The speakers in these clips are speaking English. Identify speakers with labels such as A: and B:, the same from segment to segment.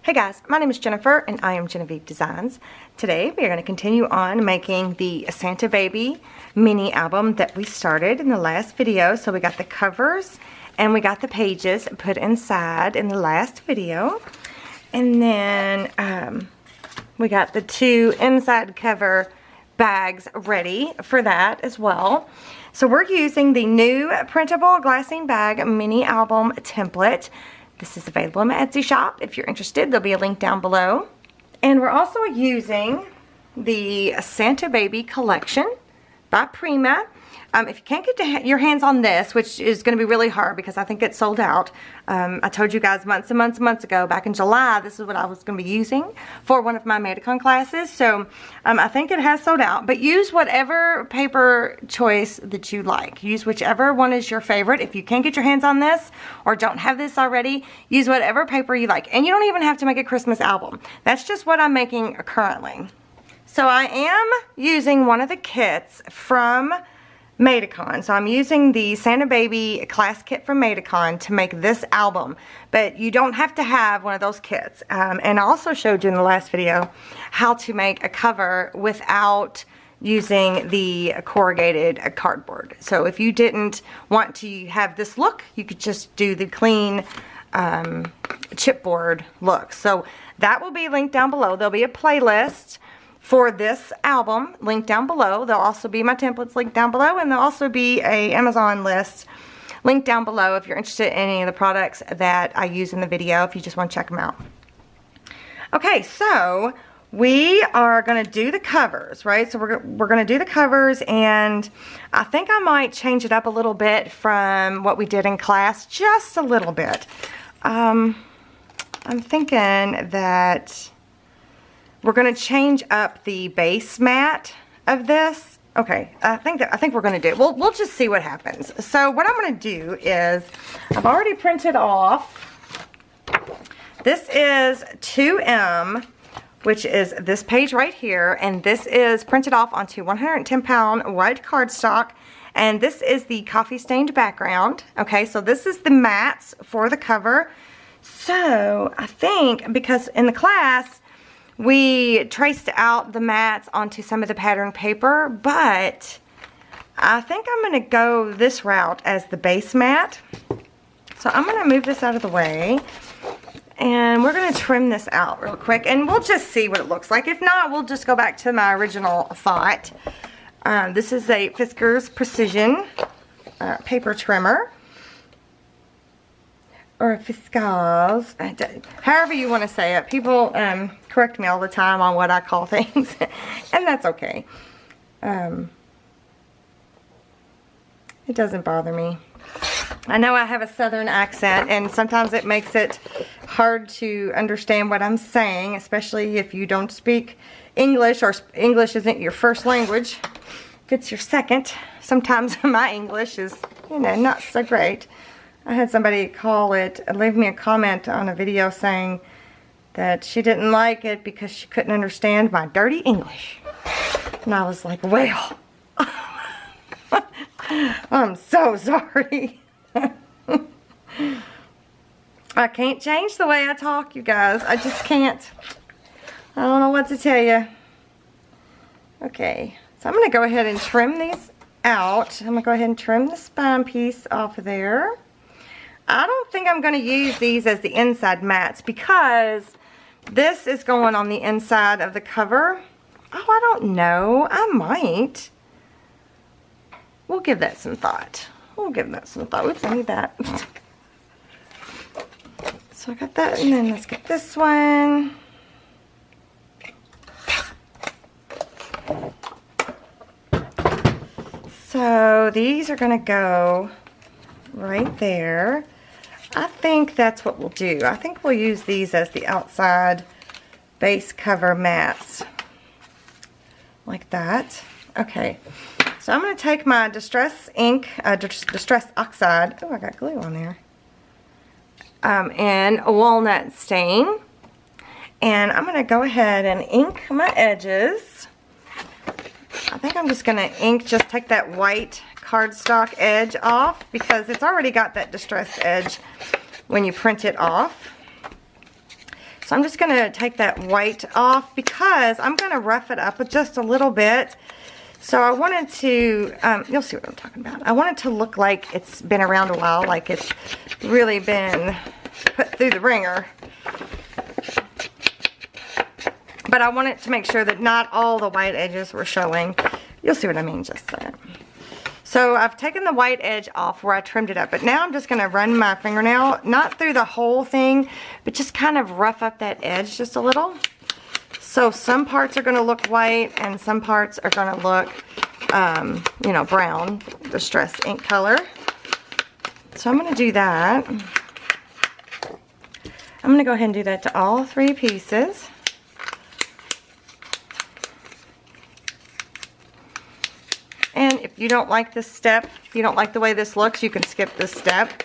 A: Hey guys, my name is Jennifer and I am Jenofeve Designs. Today we are going to continue on making the Santa Baby mini album that we started in the last video. So we got the covers and we got the pages put inside in the last video. And then we got the two inside cover bags ready for that as well. So we're using the new printable Glassine bag mini album template. This is available in my Etsy shop. If you're interested, there'll be a link down below. And we're also using the Santa Baby collection by Prima. If you can't get your hands on this, which is going to be really hard because I think it's sold out. I told you guys months and months ago, back in July, this is what I was going to be using for one of my Medicon classes. So I think it has sold out. But use whatever paper choice that you like. Use whichever one is your favorite. If you can't get your hands on this or don't have this already, use whatever paper you like. And you don't even have to make a Christmas album. That's just what I'm making currently. So I am using one of the kits from Medicon. So I'm using the Santa Baby class kit from Medicon to make this album, but you don't have to have one of those kits. And I also showed you in the last video how to make a cover without using the corrugated cardboard. So if you didn't want to have this look, you could just do the clean chipboard look. So that will be linked down below. There'll be a playlist for this album linked down below. There'll also be my templates linked down below, and there'll also be a Amazon list linked down below if you're interested in any of the products that I use in the video, if you just want to check them out. Okay, so we are going to do the covers, right? So we're going to do the covers, and I think I might change it up a little bit from what we did in class, just a little bit. I'm thinking that we're going to change up the base mat of this. Okay, I think we're going to do it. We'll just see what happens. So what I'm going to do is, I've already printed off. This is 2M, which is this page right here, and this is printed off onto 110-pound white cardstock, and this is the coffee stained background. Okay, so this is the mats for the cover. So I think, because in the class we traced out the mats onto some of the pattern paper, but I think I'm going to go this route as the base mat. So I'm going to move this out of the way, and we're going to trim this out real quick, and we'll just see what it looks like. If not, we'll just go back to my original thought. This is a Fiskars Precision paper trimmer, or Fiskars, however you want to say it. People correct me all the time on what I call things, and that's okay. It doesn't bother me. I know I have a southern accent, and sometimes it makes it hard to understand what I'm saying, especially if you don't speak English, or English isn't your first language. If it's your second, sometimes my English is, you know, not so great. I had somebody leave me a comment on a video saying that she didn't like it because she couldn't understand my dirty English. And I was like, well, I'm so sorry. I can't change the way I talk, you guys. I just can't. I don't know what to tell you. Okay, so I'm going to go ahead and trim these out. I'm going to go ahead and trim the spine piece off of there. I don't think I'm going to use these as the inside mats because this is going on the inside of the cover. Oh, I don't know. I might. We'll give that some thought. Oops, I need that. So I got that, and then let's get this one. So these are going to go right there. I think that's what we'll do. I think we'll use these as the outside base cover mats. Like that. Okay. So I'm going to take my Distress ink, Distress Oxide. Oh, I got glue on there. And a walnut stain. And I'm going to go ahead and ink my edges. I think I'm just going to just take that white cardstock edge off because it's already got that distressed edge when you print it off. So I'm just going to take that white off because I'm going to rough it up with just a little bit. So I wanted to, you'll see what I'm talking about. I want it to look like it's been around a while, like it's really been put through the ringer. But I wanted to make sure that not all the white edges were showing. You'll see what I mean just a second. So I've taken the white edge off where I trimmed it up, but now I'm just going to run my fingernail, not through the whole thing, but just kind of rough up that edge just a little. So some parts are going to look white and some parts are going to look, you know, brown, distress ink color. So I'm going to do that. I'm going to go ahead and do that to all 3 pieces. And if you don't like this step, if you don't like the way this looks, you can skip this step.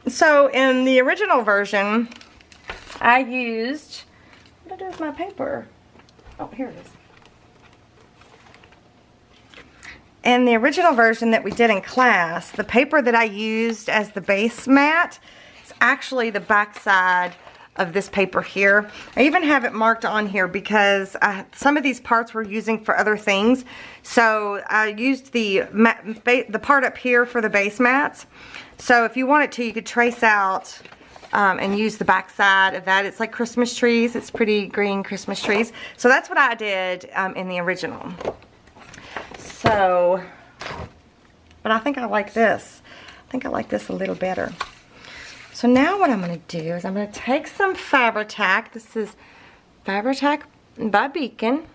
A: So in the original version, I used, what did I do with my paper? Oh, here it is. In the original version that we did in class, the paper that I used as the base mat is actually the back side of this paper here. I even have it marked on here because some of these parts we're using for other things. So I used the part up here for the base mats. So if you wanted to, you could trace out and use the back side of that. It's like Christmas trees. It's pretty green Christmas trees. So that's what I did in the original. So, but I think I like this. I think I like this a little better. So now what I'm going to do is I'm going to take some Fabri-Tac. This is Fabri-Tac by Beacon.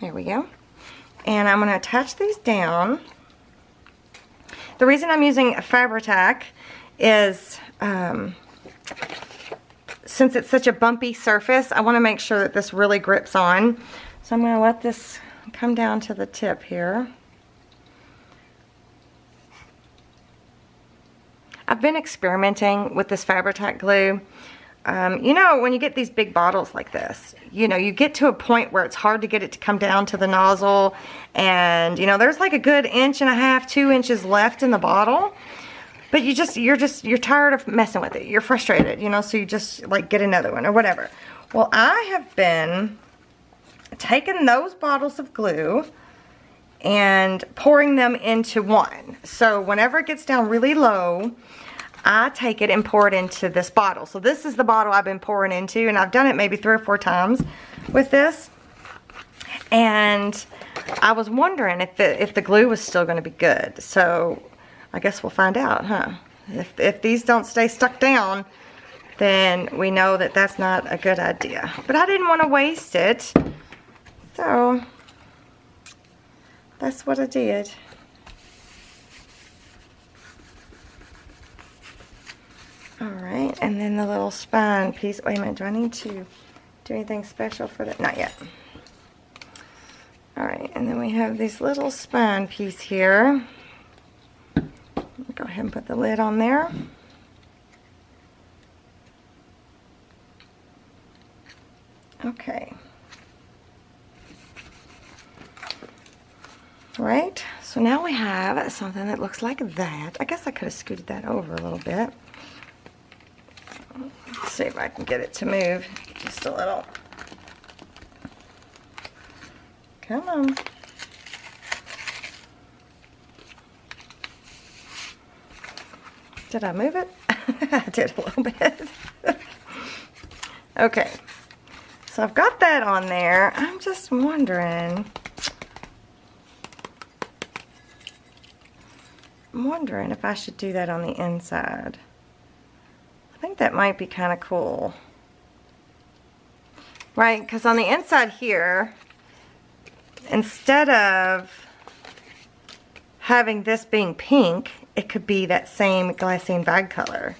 A: There we go. And I'm going to attach these down. The reason I'm using Fabri-Tac is since it's such a bumpy surface, I want to make sure that this really grips on. So I'm going to let this come down to the tip here. I've been experimenting with this Fabri-Tac glue. You know, when you get these big bottles like this, you know, you get to a point where it's hard to get it to come down to the nozzle, and you know, there's like a good 1.5 to 2 inches left in the bottle, but you're tired of messing with it. You're frustrated, you know, so you just like get another one or whatever. Well, I have been taking those bottles of glue and pouring them into one. So whenever it gets down really low, I take it and pour it into this bottle. So this is the bottle I've been pouring into, and I've done it maybe 3 or 4 times with this. And I was wondering if the glue was still going to be good. So I guess we'll find out, huh? If these don't stay stuck down, then we know that that's not a good idea. But I didn't want to waste it, so that's what I did. Alright, and then the little spine piece. Wait a minute, do I need to do anything special for that? Not yet. Alright, and then we have this little spine piece here. Go ahead and put the lid on there. Okay. Right, so now we have something that looks like that. I guess I could have scooted that over a little bit. Let's see if I can get it to move just a little. Come on. Did I move it? I did a little bit. Okay, so I've got that on there. I'm just wondering. I'm wondering if I should do that on the inside. I think that might be kind of cool. Right, because on the inside here, instead of having this being pink, it could be that same Glassine bag color.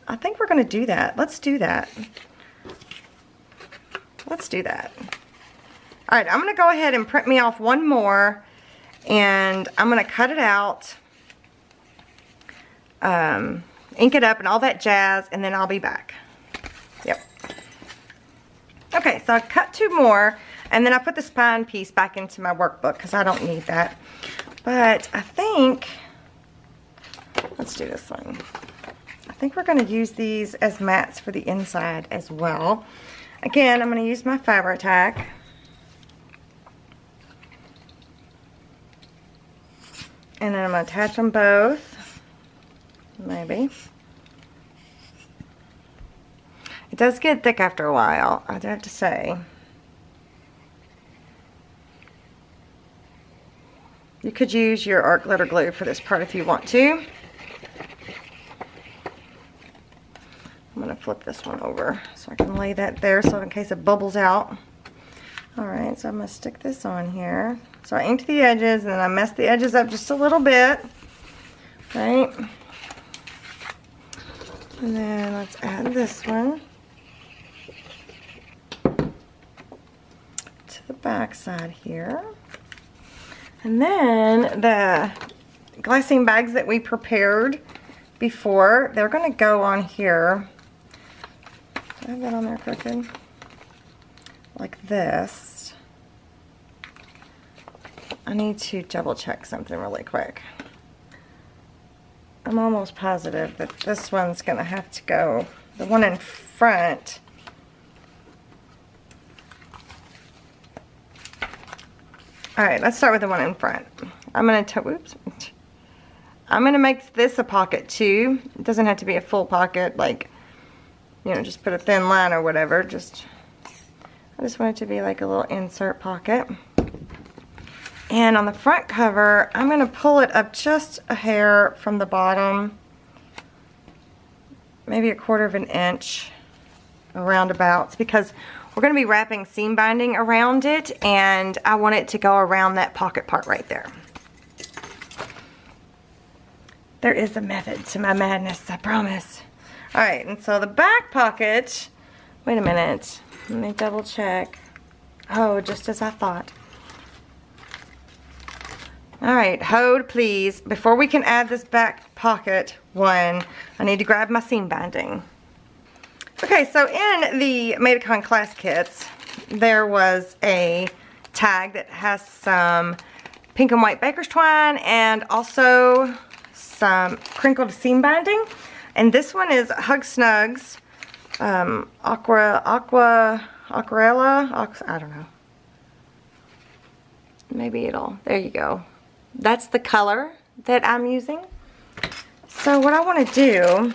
A: I think we're going to do that. Let's do that. Let's do that. Alright, I'm going to go ahead and print me off one more, and I'm going to cut it out ink it up and all that jazz, and then I'll be back. Yep. Okay, so I cut 2 more, and then I put the spine piece back into my workbook because I don't need that. But I think, let's do this one. I think we're going to use these as mats for the inside as well. Again, I'm going to use my Fabri-Tac. And then I'm going to attach them both. Maybe. It does get thick after a while, I do have to say. You could use your art glitter glue for this part if you want to. I'm going to flip this one over so I can lay that there so in case it bubbles out. Alright, so I'm going to stick this on here. So I inked the edges and then I messed the edges up just a little bit. Right? And then let's add this one to the back side here. And then the glassine bags that we prepared before, they're going to go on here. Do I have that on there crooked? Like this. I need to double check something really quick. I'm almost positive that this one's going to have to go, the one in front. Alright, let's start with the one in front. I'm going to make this a pocket too. It doesn't have to be a full pocket, like, you know, just put a thin line or whatever. I just want it to be like a little insert pocket. And on the front cover, I'm going to pull it up just a hair from the bottom. Maybe 1/4 of an inch around about, because we're going to be wrapping seam binding around it, and I want it to go around that pocket part right there. There is a method to my madness, I promise. Alright, and so the back pocket, wait a minute, let me double check. Oh, just as I thought. Alright, hold please. Before we can add this back pocket one, I need to grab my seam binding. Okay, so in the Madecon class kits, there was a tag that has some pink and white baker's twine and also some crinkled seam binding. And this one is Hug Snugs, aquarella, I don't know. Maybe it'll, there you go. That's the color that I'm using. So what I want to do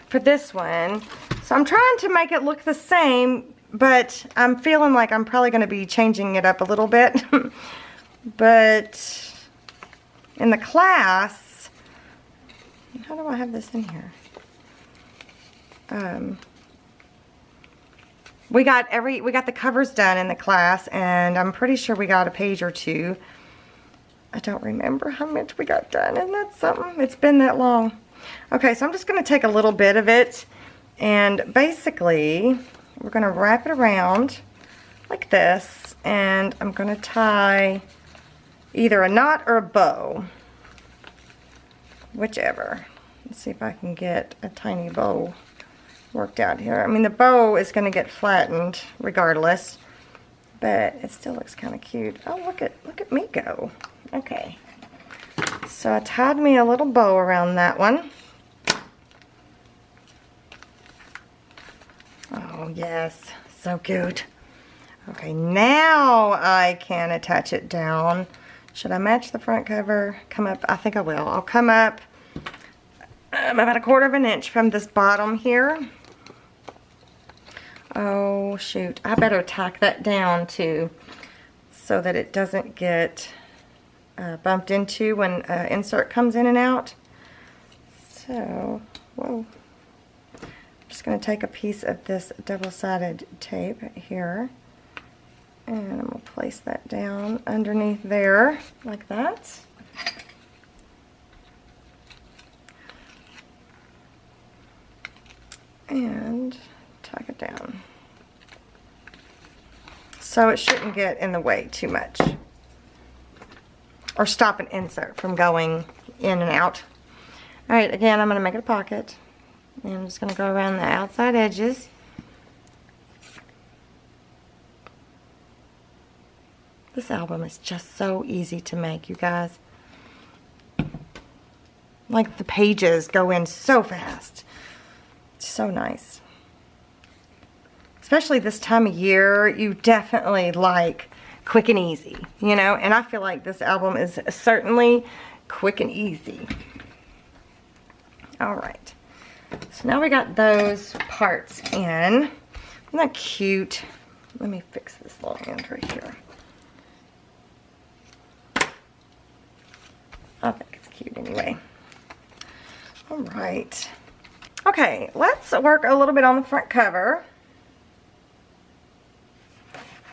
A: for this one, so I'm trying to make it look the same, but I'm feeling like I'm probably going to be changing it up a little bit. But in the class, how do I have this in here? We got the covers done in the class, and I'm pretty sure we got a page or 2. I don't remember how much we got done. Isn't that something? It's been that long. Okay, so I'm just going to take a little bit of it, and basically we're going to wrap it around like this, and I'm going to tie either a knot or a bow, whichever. Let's see if I can get a tiny bow worked out here. I mean, the bow is going to get flattened regardless, but it still looks kind of cute. Oh, look at me go. Okay, so I tied me a little bow around that one. Oh yes, so cute. Okay, now I can attach it down. Should I match the front cover? Come up, I think I will. I'll come up about 1/4 of an inch from this bottom here. Oh shoot, I better tack that down too so that it doesn't get bumped into when insert comes in and out. So, whoa. I'm just going to take a piece of this double-sided tape here, and I'm going to place that down underneath there like that. And tack it down. So it shouldn't get in the way too much, or stop an insert from going in and out. Alright, again, I'm going to make it a pocket. And I'm just going to go around the outside edges. This album is just so easy to make, you guys. Like, the pages go in so fast. It's so nice. Especially this time of year, you definitely like quick and easy, you know? And I feel like this album is certainly quick and easy. Alright. So now we got those parts in. Isn't that cute? Let me fix this little end right here. I think it's cute anyway. Alright. Okay, let's work a little bit on the front cover.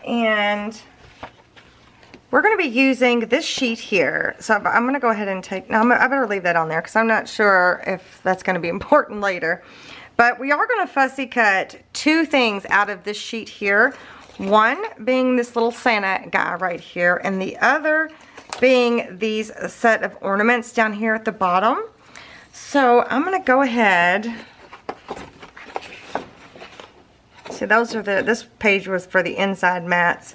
A: And we're going to be using this sheet here. So I'm going to go ahead and take, no, I better leave that on there because I'm not sure if that's going to be important later. But we are going to fussy cut two things out of this sheet here. One being this little Santa guy right here, and the other being these set of ornaments down here at the bottom. So I'm going to go ahead. See, those are this page was for the inside mats,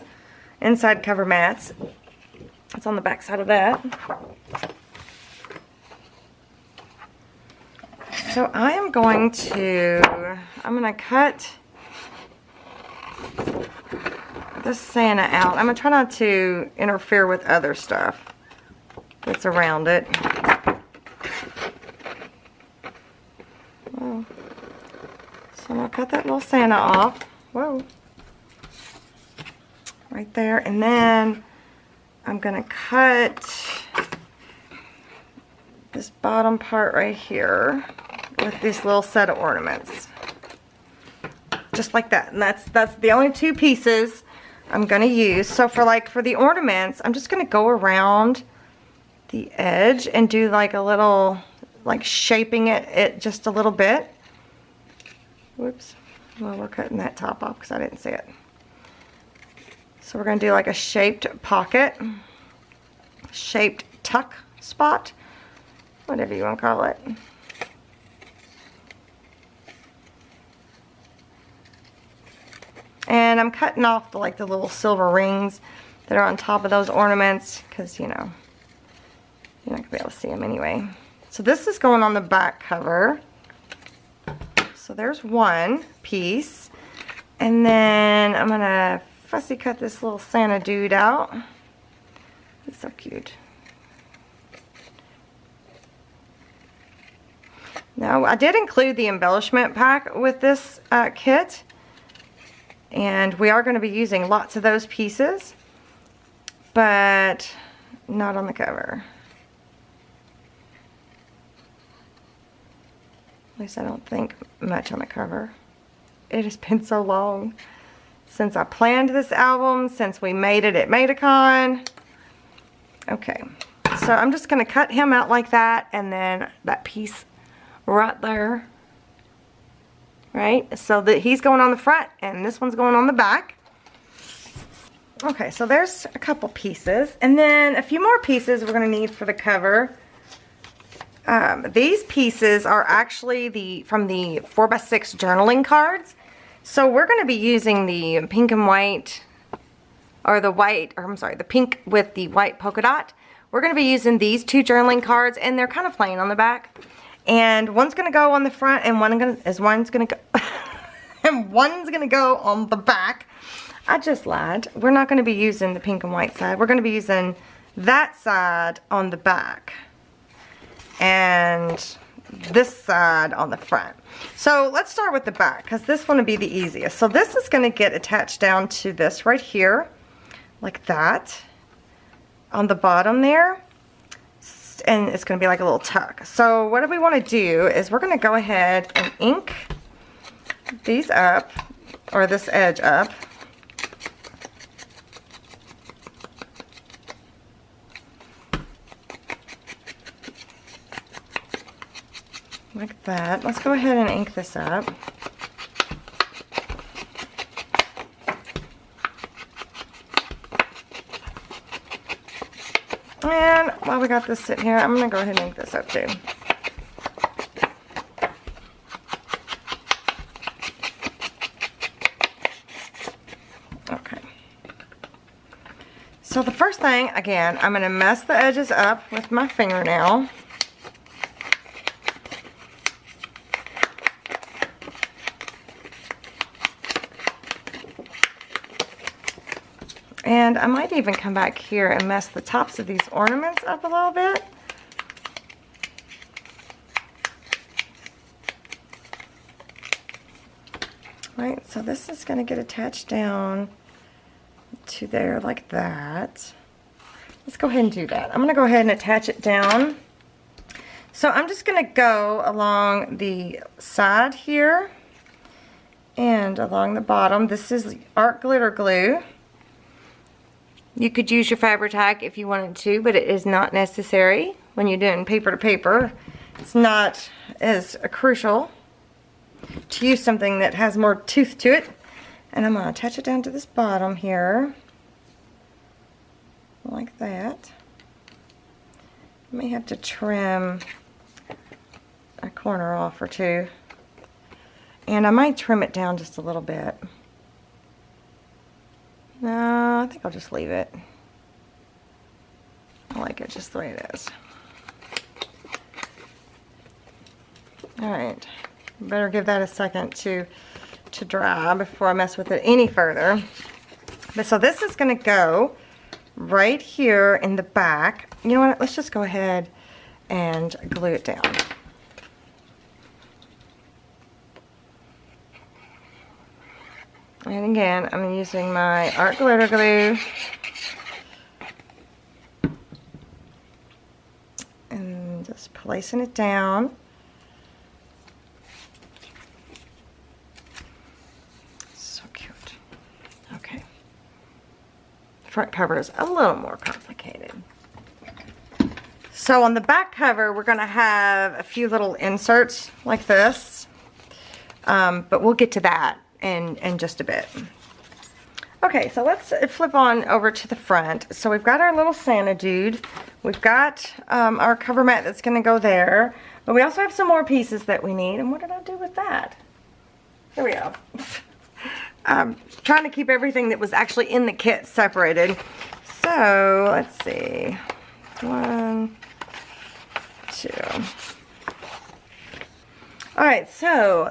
A: inside cover mats. It's on the back side of that. So I'm going to cut this Santa out. I'm going to try not to interfere with other stuff that's around it. Oh. So I'm going to cut that little Santa off. Whoa. Right there. And then I'm going to cut this bottom part right here with this little set of ornaments. Just like that. And that's the only two pieces I'm going to use. So for the ornaments, I'm just going to go around the edge and do like a little, like shaping it just a little bit. Whoops. Well, we're cutting that top off because I didn't see it. So we're going to do like a shaped pocket, shaped tuck spot, whatever you want to call it. And I'm cutting off the little silver rings that are on top of those ornaments because, you know, you're not going to be able to see them anyway. So this is going on the back cover. So there's one piece. And then I'm going to fussy cut this little Santa dude out. He's so cute. Now, I did include the embellishment pack with this kit. And we are going to be using lots of those pieces, but not on the cover. At least I don't think much on the cover. It has been so long since I planned this album, since we made it at Madecon. Okay, so I'm just going to cut him out like that, and then that piece right there. Right, so that he's going on the front and this one's going on the back. Okay, so there's a couple pieces, and then a few more pieces we're going to need for the cover. These pieces are actually from the 4x6 journaling cards. So we're going to be using the pink and white, or the pink with the white polka dot. We're going to be using these two journaling cards, and they're kind of plain on the back. And one's gonna go on the front, and one's gonna go, and one's gonna go on the back. I just lied. We're not gonna be using the pink and white side. We're gonna be using that side on the back, and this side on the front. So let's start with the back, because this one will be the easiest. So this is gonna get attached down to this right here, like that, on the bottom there. And it's going to be like a little tuck. So what we want to do is we're going to go ahead and ink these up, or this edge up. Like that. Let's go ahead and ink this up. And while we got this sitting here, I'm going to go ahead and ink this up too. So the first thing, again, I'm going to mess the edges up with my fingernail. And I might even come back here and mess the tops of these ornaments up a little bit. Right, so this is going to get attached down to there like that. Let's go ahead and do that. I'm going to go ahead and attach it down. So I'm just going to go along the side here and along the bottom. This is art glitter glue. You could use your Fabri-Tac if you wanted to, but it is not necessary when you're doing paper to paper. It's not as crucial to use something that has more tooth to it. And I'm going to attach it down to this bottom here, like that. I may have to trim a corner off or two. And I might trim it down just a little bit. No, I think I'll just leave it. I like it just the way it is. Alright, better give that a second to dry before I mess with it any further. But so this is going to go right here in the back. You know what, let's just go ahead and glue it down. And again, I'm using my art glitter glue. And just placing it down. So cute. Okay. Front cover is a little more complicated. So on the back cover, we're going to have a few little inserts like this. But we'll get to that in just a bit. Okay, so let's flip on over to the front. So we've got our little Santa dude. We've got our cover mat that's going to go there. But we also have some more pieces that we need. And what did I do with that? Here we go. Trying to keep everything that was actually in the kit separated. So let's see. 1, 2. Alright, so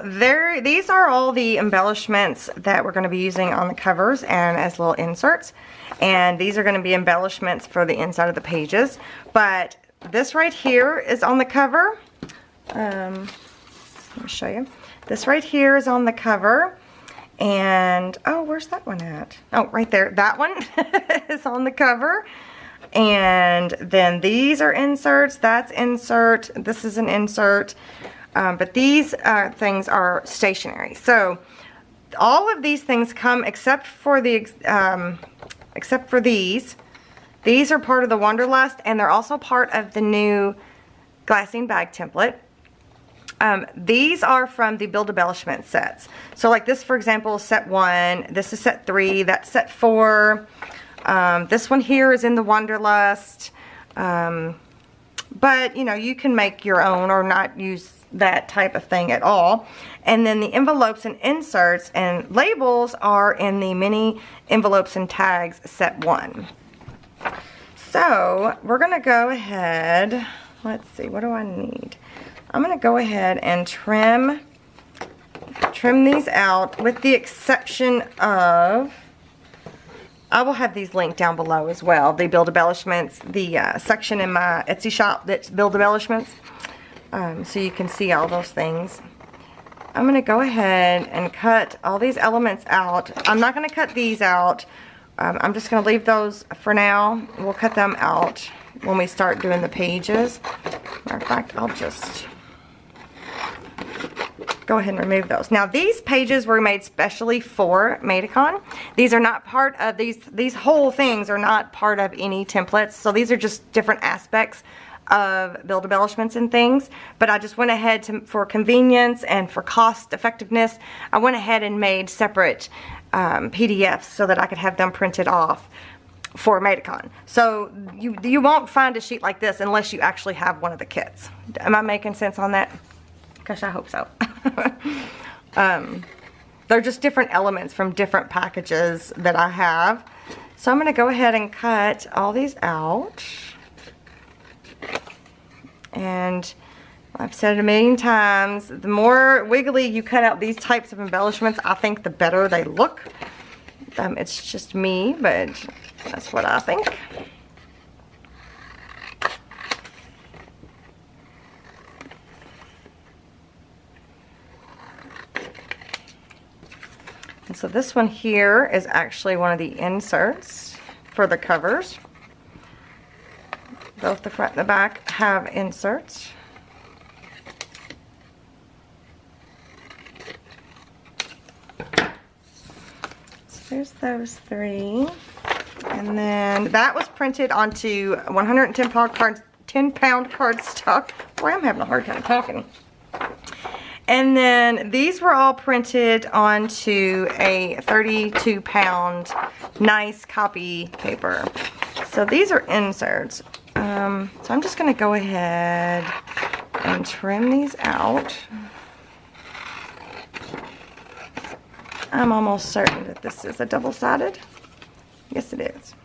A: these are all the embellishments that we're going to be using on the covers and as little inserts. And these are going to be embellishments for the inside of the pages. But this right here is on the cover. Let me show you. This right here is on the cover. And, oh, where's that one at? Oh, right there. That one is on the cover. And then these are inserts. That's insert. This is an insert. But these things are stationary. So all of these things come except for these. These are part of the Wanderlust, and they're also part of the new Glassine bag template. These are from the Build Embellishment sets. So like this, for example, is set 1. This is set 3. That's set 4. This one here is in the Wanderlust. But, you know, you can make your own or not use that type of thing at all. And then the envelopes and inserts and labels are in the mini envelopes and tags set 1. So we're going to go ahead, let's see, what do I need? I'm going to go ahead and trim these out, with the exception of, I will have these linked down below as well. The Build Embellishments, the section in my Etsy shop that's Build Embellishments. So you can see all those things. I'm going to go ahead and cut all these elements out. I'm not going to cut these out. I'm just going to leave those for now. We'll cut them out when we start doing the pages. Matter of fact, I'll just go ahead and remove those. Now these pages were made specially for Maidicon. These are not part of these whole things are not part of any templates. So these are just different aspects of Build Embellishments and things. But I just went ahead for convenience and for cost effectiveness, I went ahead and made separate PDFs so that I could have them printed off for Maidicon. So you won't find a sheet like this unless you actually have one of the kits. Am I making sense on that? Gosh, I hope so. They're just different elements from different packages that I have. So I'm going to go ahead and cut all these out. And I've said it a million times, the more wiggly you cut out these types of embellishments, I think the better they look. It's just me, but that's what I think. And so this one here is actually one of the inserts for the covers. Both the front and the back have inserts. So there's those three. And then that was printed onto 110-pound cards, 10-pound cardstock. Boy, I'm having a hard time talking. And then these were all printed onto a 32-pound nice copy paper. So these are inserts. So I'm just going to go ahead and trim these out. I'm almost certain that this is a double-sided. Yes, it is.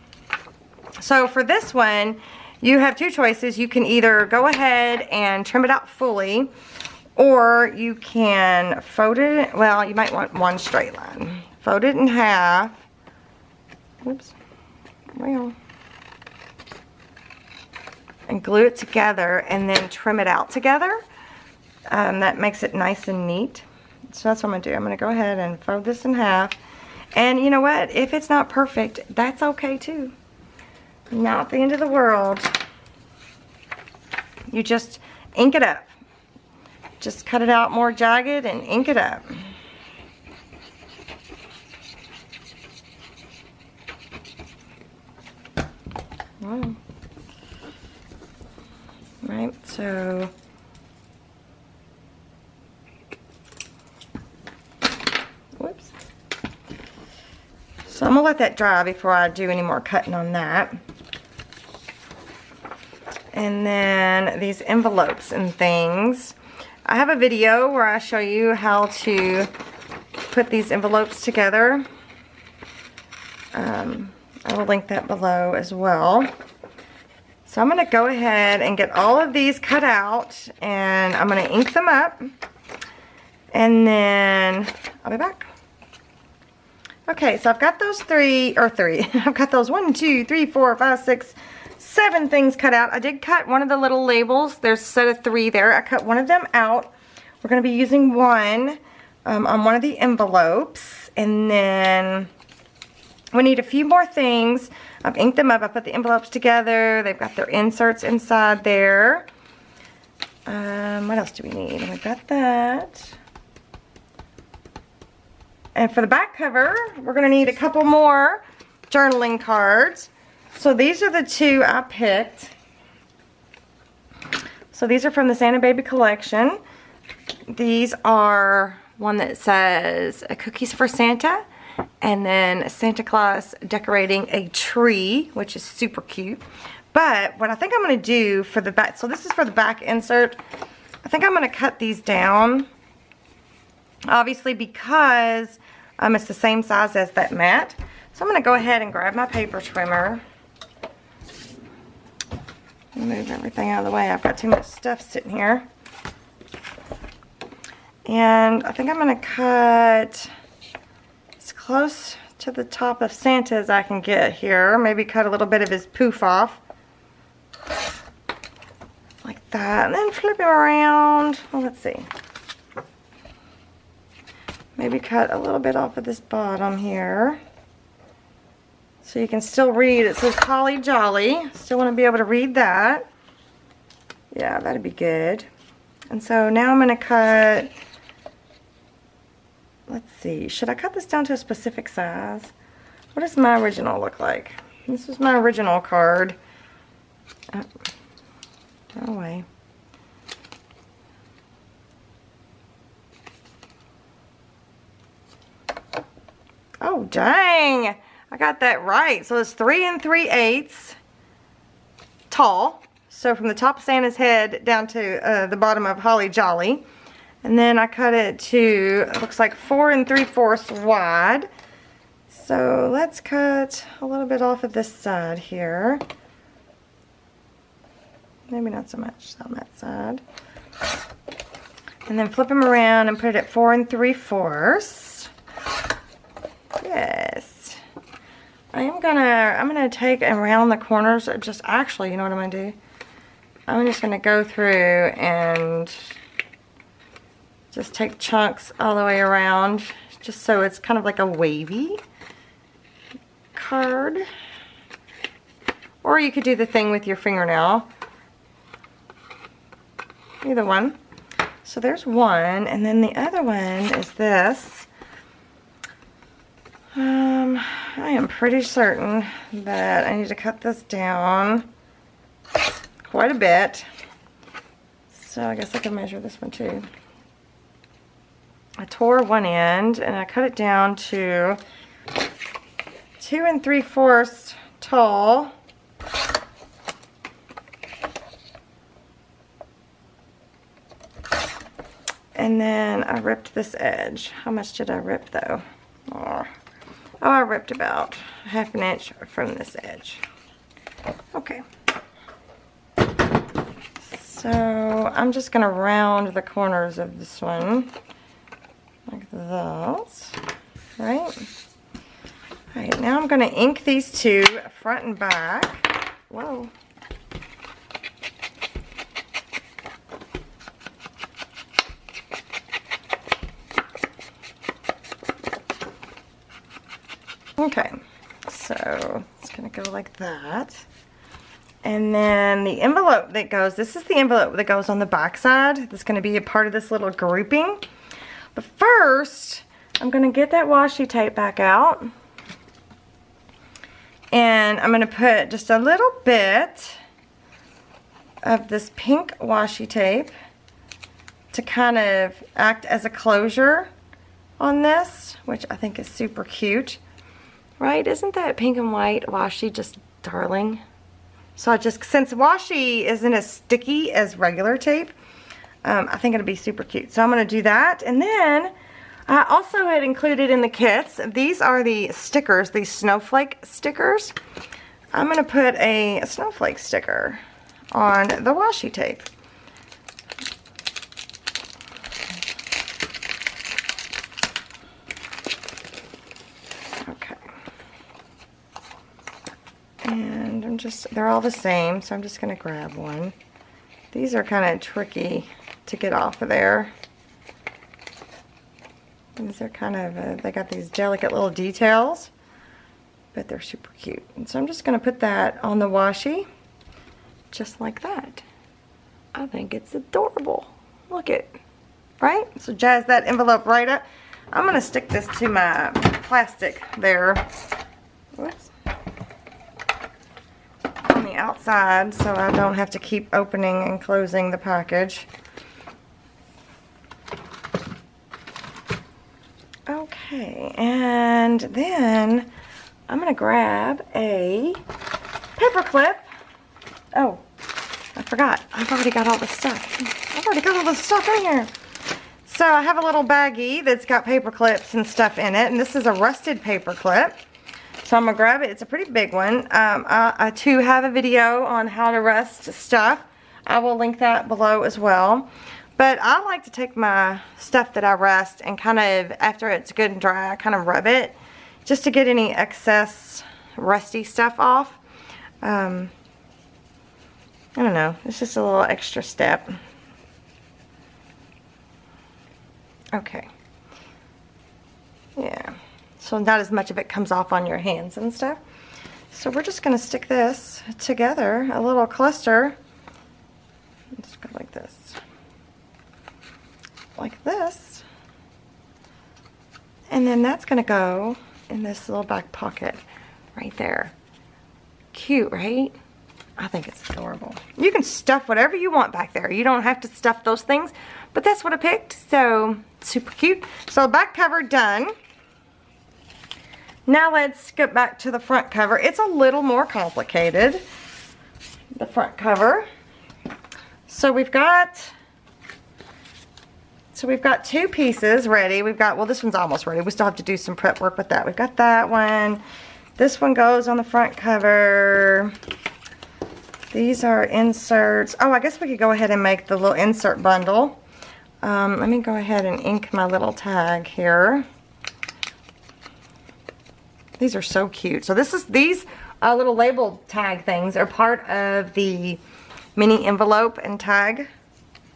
A: So for this one, you have two choices. You can either go ahead and trim it out fully, or you can fold it. Well, you might want one straight line. Fold it in half. Oops. Well. And glue it together and then trim it out together. That makes it nice and neat. So that's what I'm going to do. I'm going to go ahead and fold this in half. And you know what? If it's not perfect, that's okay too. Not the end of the world. You just ink it up. Just cut it out more jagged and ink it up. Wow. Right, so whoops. So I'm gonna let that dry before I do any more cutting on that. And then these envelopes and things. I have a video where I show you how to put these envelopes together. I will link that below as well. So I'm going to go ahead and get all of these cut out, and I'm going to ink them up, and then I'll be back. Okay, so I've got those I've got those 1, 2, 3, 4, 5, 6, 7 things cut out. I did cut one of the little labels. There's a set of 3 there. I cut one of them out. We're going to be using one on one of the envelopes, and then we need a few more things. I've inked them up. I put the envelopes together. They've got their inserts inside there. What else do we need? We've got that. And for the back cover, we're going to need a couple more journaling cards. So these are the 2 I picked. So these are from the Santa Baby collection. These are one that says Cookies for Santa, and then Santa Claus decorating a tree, which is super cute. But what I think I'm going to do for the back, so this is for the back insert, I think I'm going to cut these down, obviously, because it's the same size as that mat. So I'm going to go ahead and grab my paper trimmer. Move everything out of the way. I've got too much stuff sitting here. And I think I'm going to cut as close to the top of Santa as I can get here. Maybe cut a little bit of his poof off. Like that. And then flip him around. Well, let's see. Maybe cut a little bit off of this bottom here. So you can still read. It says Holly Jolly. Still want to be able to read that. Yeah, that'd be good. And so now I'm going to cut... Let's see, should I cut this down to a specific size? What does my original look like? This is my original card. Oh, go away. Oh, dang. I got that right. So it's 3 3/8 tall. So from the top of Santa's head down to the bottom of Holly Jolly. And then I cut it to, it looks like 4 3/4 wide. So let's cut a little bit off of this side here. Maybe not so much on that side. And then flip them around and put it at 4 3/4. Yes. I'm gonna take and round the corners. Just actually, you know what I'm gonna do? I'm just gonna go through and just take chunks all the way around, just so it's kind of like a wavy card. Or you could do the thing with your fingernail. Either one. So there's one, and then the other one is this. I am pretty certain that I need to cut this down quite a bit. So I guess I can measure this one too. I tore one end and I cut it down to 2 3/4 tall. And then I ripped this edge. How much did I rip though? Oh, I ripped about 1/2 inch from this edge. Okay. So I'm just going to round the corners of this one like this, right? Alright, now I'm going to ink these two front and back. Whoa. Okay, so it's going to go like that. And then the envelope that goes, this is the envelope that goes on the back side. That's going to be a part of this little grouping. But first, I'm going to get that washi tape back out. And I'm going to put just a little bit of this pink washi tape to kind of act as a closure on this, which I think is super cute. Right? Isn't that pink and white washi just darling? So I just, since washi isn't as sticky as regular tape, I think it'll be super cute. So I'm going to do that. And then I also had included in the kits, these are the stickers, these snowflake stickers. I'm going to put a snowflake sticker on the washi tape. And they're all the same, so I'm just going to grab one. These are kind of tricky to get off of there. These are kind of, they got these delicate little details, but they're super cute. And so I'm just going to put that on the washi, just like that. I think it's adorable. Look it, right? So jazz that envelope right up. I'm going to stick this to my plastic there. Whoops. On the outside, so I don't have to keep opening and closing the package. Okay, and then I'm going to grab a paper clip. Oh, I forgot. I've already got all the stuff. I've already got all the stuff in here. So I have a little baggie that's got paper clips and stuff in it, and this is a rusted paper clip. So I'm going to grab it. It's a pretty big one. I too have a video on how to rust stuff. I will link that below as well. But I like to take my stuff that I rust and kind of, after it's good and dry, I kind of rub it just to get any excess rusty stuff off. I don't know. It's just a little extra step. Okay. Yeah. So not as much of it comes off on your hands and stuff. So we're just going to stick this together, a little cluster. Just go like this. Like this. And then that's going to go in this little back pocket right there. Cute, right? I think it's adorable. You can stuff whatever you want back there. You don't have to stuff those things, but that's what I picked. So super cute. So back cover done. Now let's get back to the front cover. It's a little more complicated, the front cover. So we've got So we've got 2 pieces ready. We've got, well, this one's almost ready. We still have to do some prep work with that. We've got that one. This one goes on the front cover. These are inserts. Oh, I guess we could go ahead and make the little insert bundle. Let me go ahead and ink my little tag here. These are so cute. So these little label tag things are part of the mini envelope and tag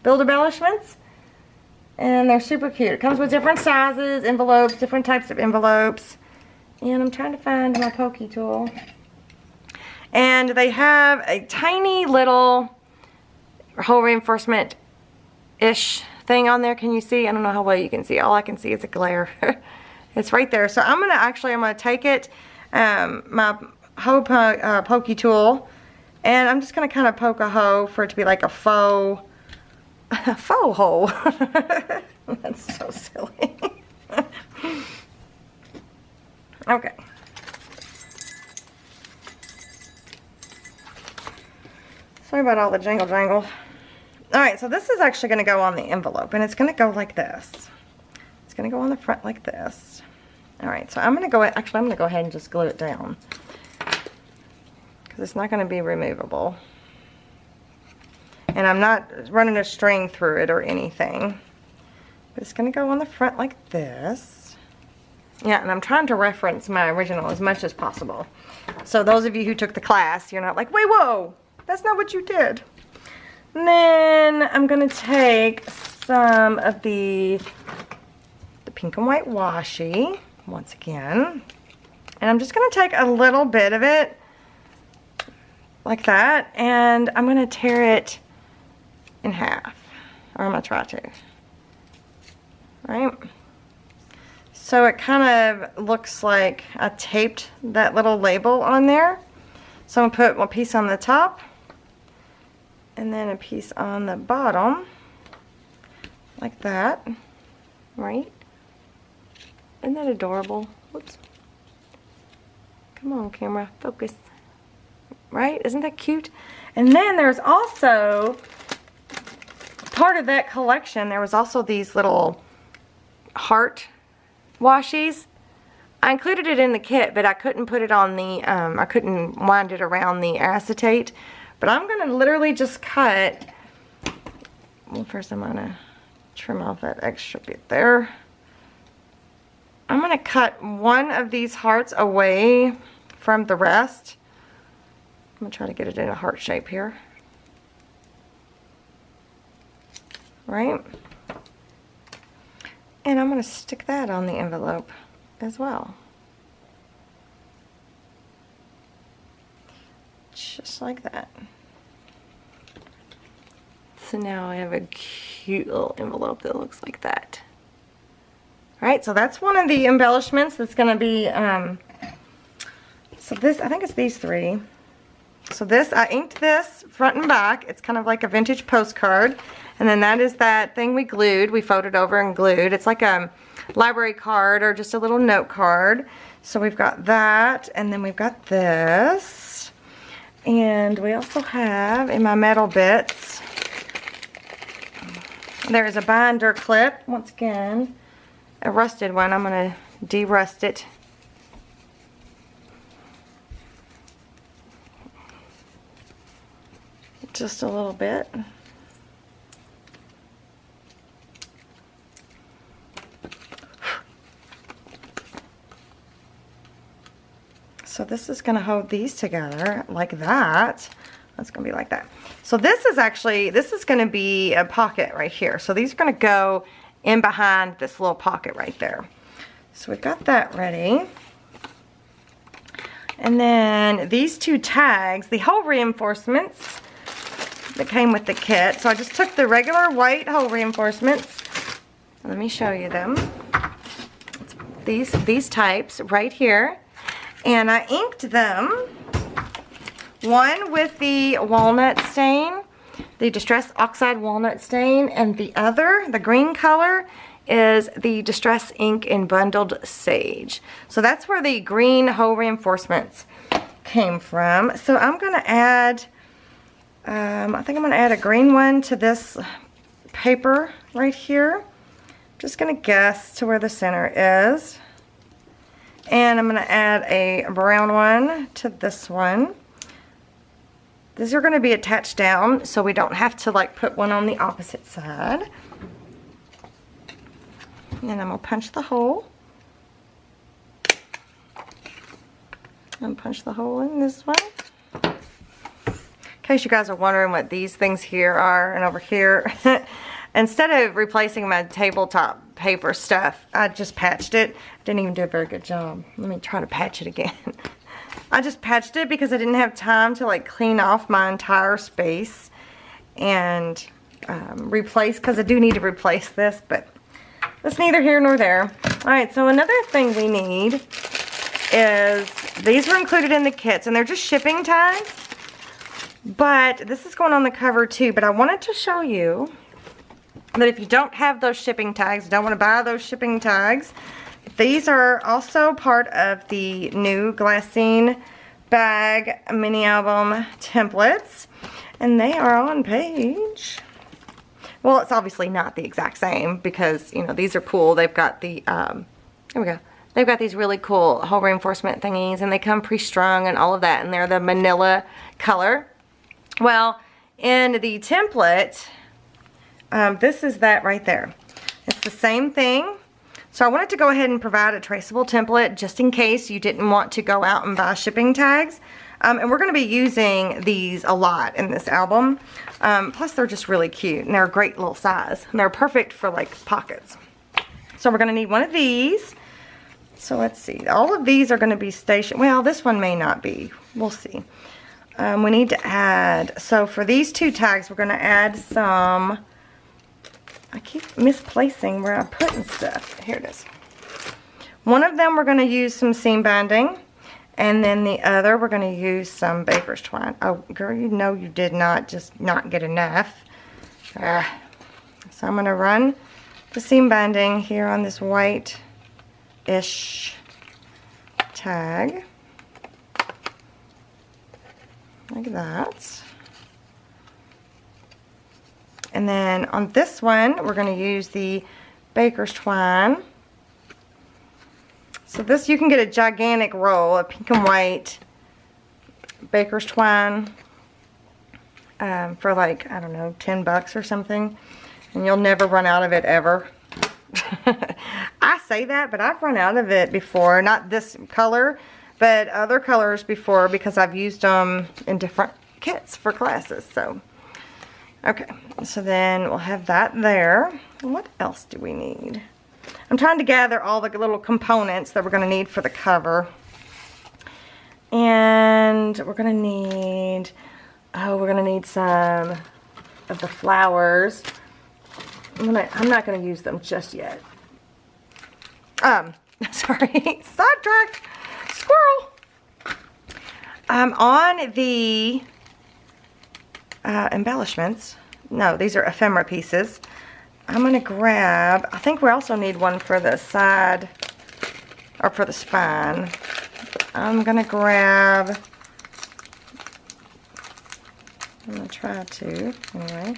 A: build embellishments. And they're super cute. It comes with different sizes, envelopes, different types of envelopes. And I'm trying to find my pokey tool. And they have a tiny little hole reinforcement-ish thing on there. Can you see? I don't know how well you can see. All I can see is a glare. It's right there. So I'm gonna take it, my hole pokey tool, and I'm just gonna kind of poke a hole for it to be like a faux hole. That's so silly. Okay. Sorry about all the jangle. Alright, so this is actually going to go on the envelope, and it's going to go like this. It's going to go on the front like this. Alright, so I'm going to go ahead and just glue it down, because it's not going to be removable. And I'm not running a string through it or anything. But it's going to go on the front like this. Yeah, and I'm trying to reference my original as much as possible. So those of you who took the class, you're not like, wait, whoa, that's not what you did. And then I'm going to take some of the pink and white washi, once again. And I'm just going to take a little bit of it, like that, and I'm going to tear it in half. Or I'm going to try to. Right? So it kind of looks like I taped that little label on there. So I'm going to put one piece on the top and then a piece on the bottom, like that, right? Isn't that adorable? Whoops. Come on, camera, focus. Right? Isn't that cute? And then there's also, part of that collection, there was also these little heart washies. I included it in the kit, but I couldn't put it on the, I couldn't wind it around the acetate. But I'm going to literally just cut, well, first I'm going to trim off that extra bit there. I'm going to cut one of these hearts away from the rest. I'm going to try to get it in a heart shape here. Right? And I'm going to stick that on the envelope as well. Just like that. So now I have a cute little envelope that looks like that. Alright, so that's one of the embellishments that's going to be, so this, I think it's these 3. So this, I inked this front and back. It's kind of like a vintage postcard. And then that is that thing we glued. We folded over and glued. It's like a library card or just a little note card. So we've got that. And then we've got this. And we also have, in my metal bits, there is a binder clip. Once again, a rusted one. I'm going to de-rust it. Just a little bit. So this is going to hold these together like that. That's going to be like that. So this is going to be a pocket right here. So these are going to go in behind this little pocket right there. So we've got that ready. And then these 2 tags, the hole reinforcements that came with the kit. So I just took the regular white hole reinforcements. Let me show you them. These types right here. And I inked them, one with the walnut stain, the Distress Oxide walnut stain, and the other, the green color, is the Distress Ink in Bundled Sage. So that's where the green hole reinforcements came from. So I'm going to add, I think I'm going to add a green one to this paper right here. just going to guess to where the center is. And I'm going to add a brown one to this one. These are going to be attached down, so we don't have to like put one on the opposite side. And I'm going to punch the hole. And punch the hole in this one. In case you guys are wondering what these things here are and over here. Instead of replacing my tabletop paper stuff, I just patched it. Didn't even do a very good job. Let me try to patch it again. I just patched it because I didn't have time to like clean off my entire space and replace, because I do need to replace this, but that's neither here nor there. Alright, so another thing we need is, these were included in the kits, and they're just shipping tags, but this is going on the cover too. But I wanted to show you that if you don't have those shipping tags, don't want to buy those shipping tags, these are also part of the new Glassine bag mini album templates, and they are on page, well, it's obviously not the exact same because, you know, these are cool. They've got the, there we go. They've got these really cool hole reinforcement thingies, and they come pre-strung and all of that, and they're the manila color. Well, in the template, this is that right there. It's the same thing. So I wanted to go ahead and provide a traceable template just in case you didn't want to go out and buy shipping tags. And we're going to be using these a lot in this album. Plus they're just really cute, and they're a great little size. And they're perfect for like pockets. So we're going to need one of these. So let's see. All of these are going to be stationed. Well, this one may not be. We'll see. We need to add, so for these two tags, we're going to add some, I keep misplacing where I'm putting stuff. Here it is. One of them we're going to use some seam binding, and then the other we're going to use some baker's twine. Oh, girl, you know you did not just not get enough. So I'm going to run the seam binding here on this white-ish tag. Like that. And then on this one, we're going to use the baker's twine. So this, you can get a gigantic roll of pink and white baker's twine for like, I don't know, 10 bucks or something. And you'll never run out of it ever. I say that, but I've run out of it before. Not this color, but other colors before, because I've used them in different kits for classes. So, okay. So then we'll have that there. What else do we need? I'm trying to gather all the little components that we're going to need for the cover. And we're going to need, oh, we're going to need some of the flowers. I'm not going to use them just yet. Sorry, sidetracked. Squirrel. On the embellishments, no, these are ephemera pieces. I'm going to grab, I think we also need one for the side, or for the spine. I'm going to grab, I'm going to try to, anyway.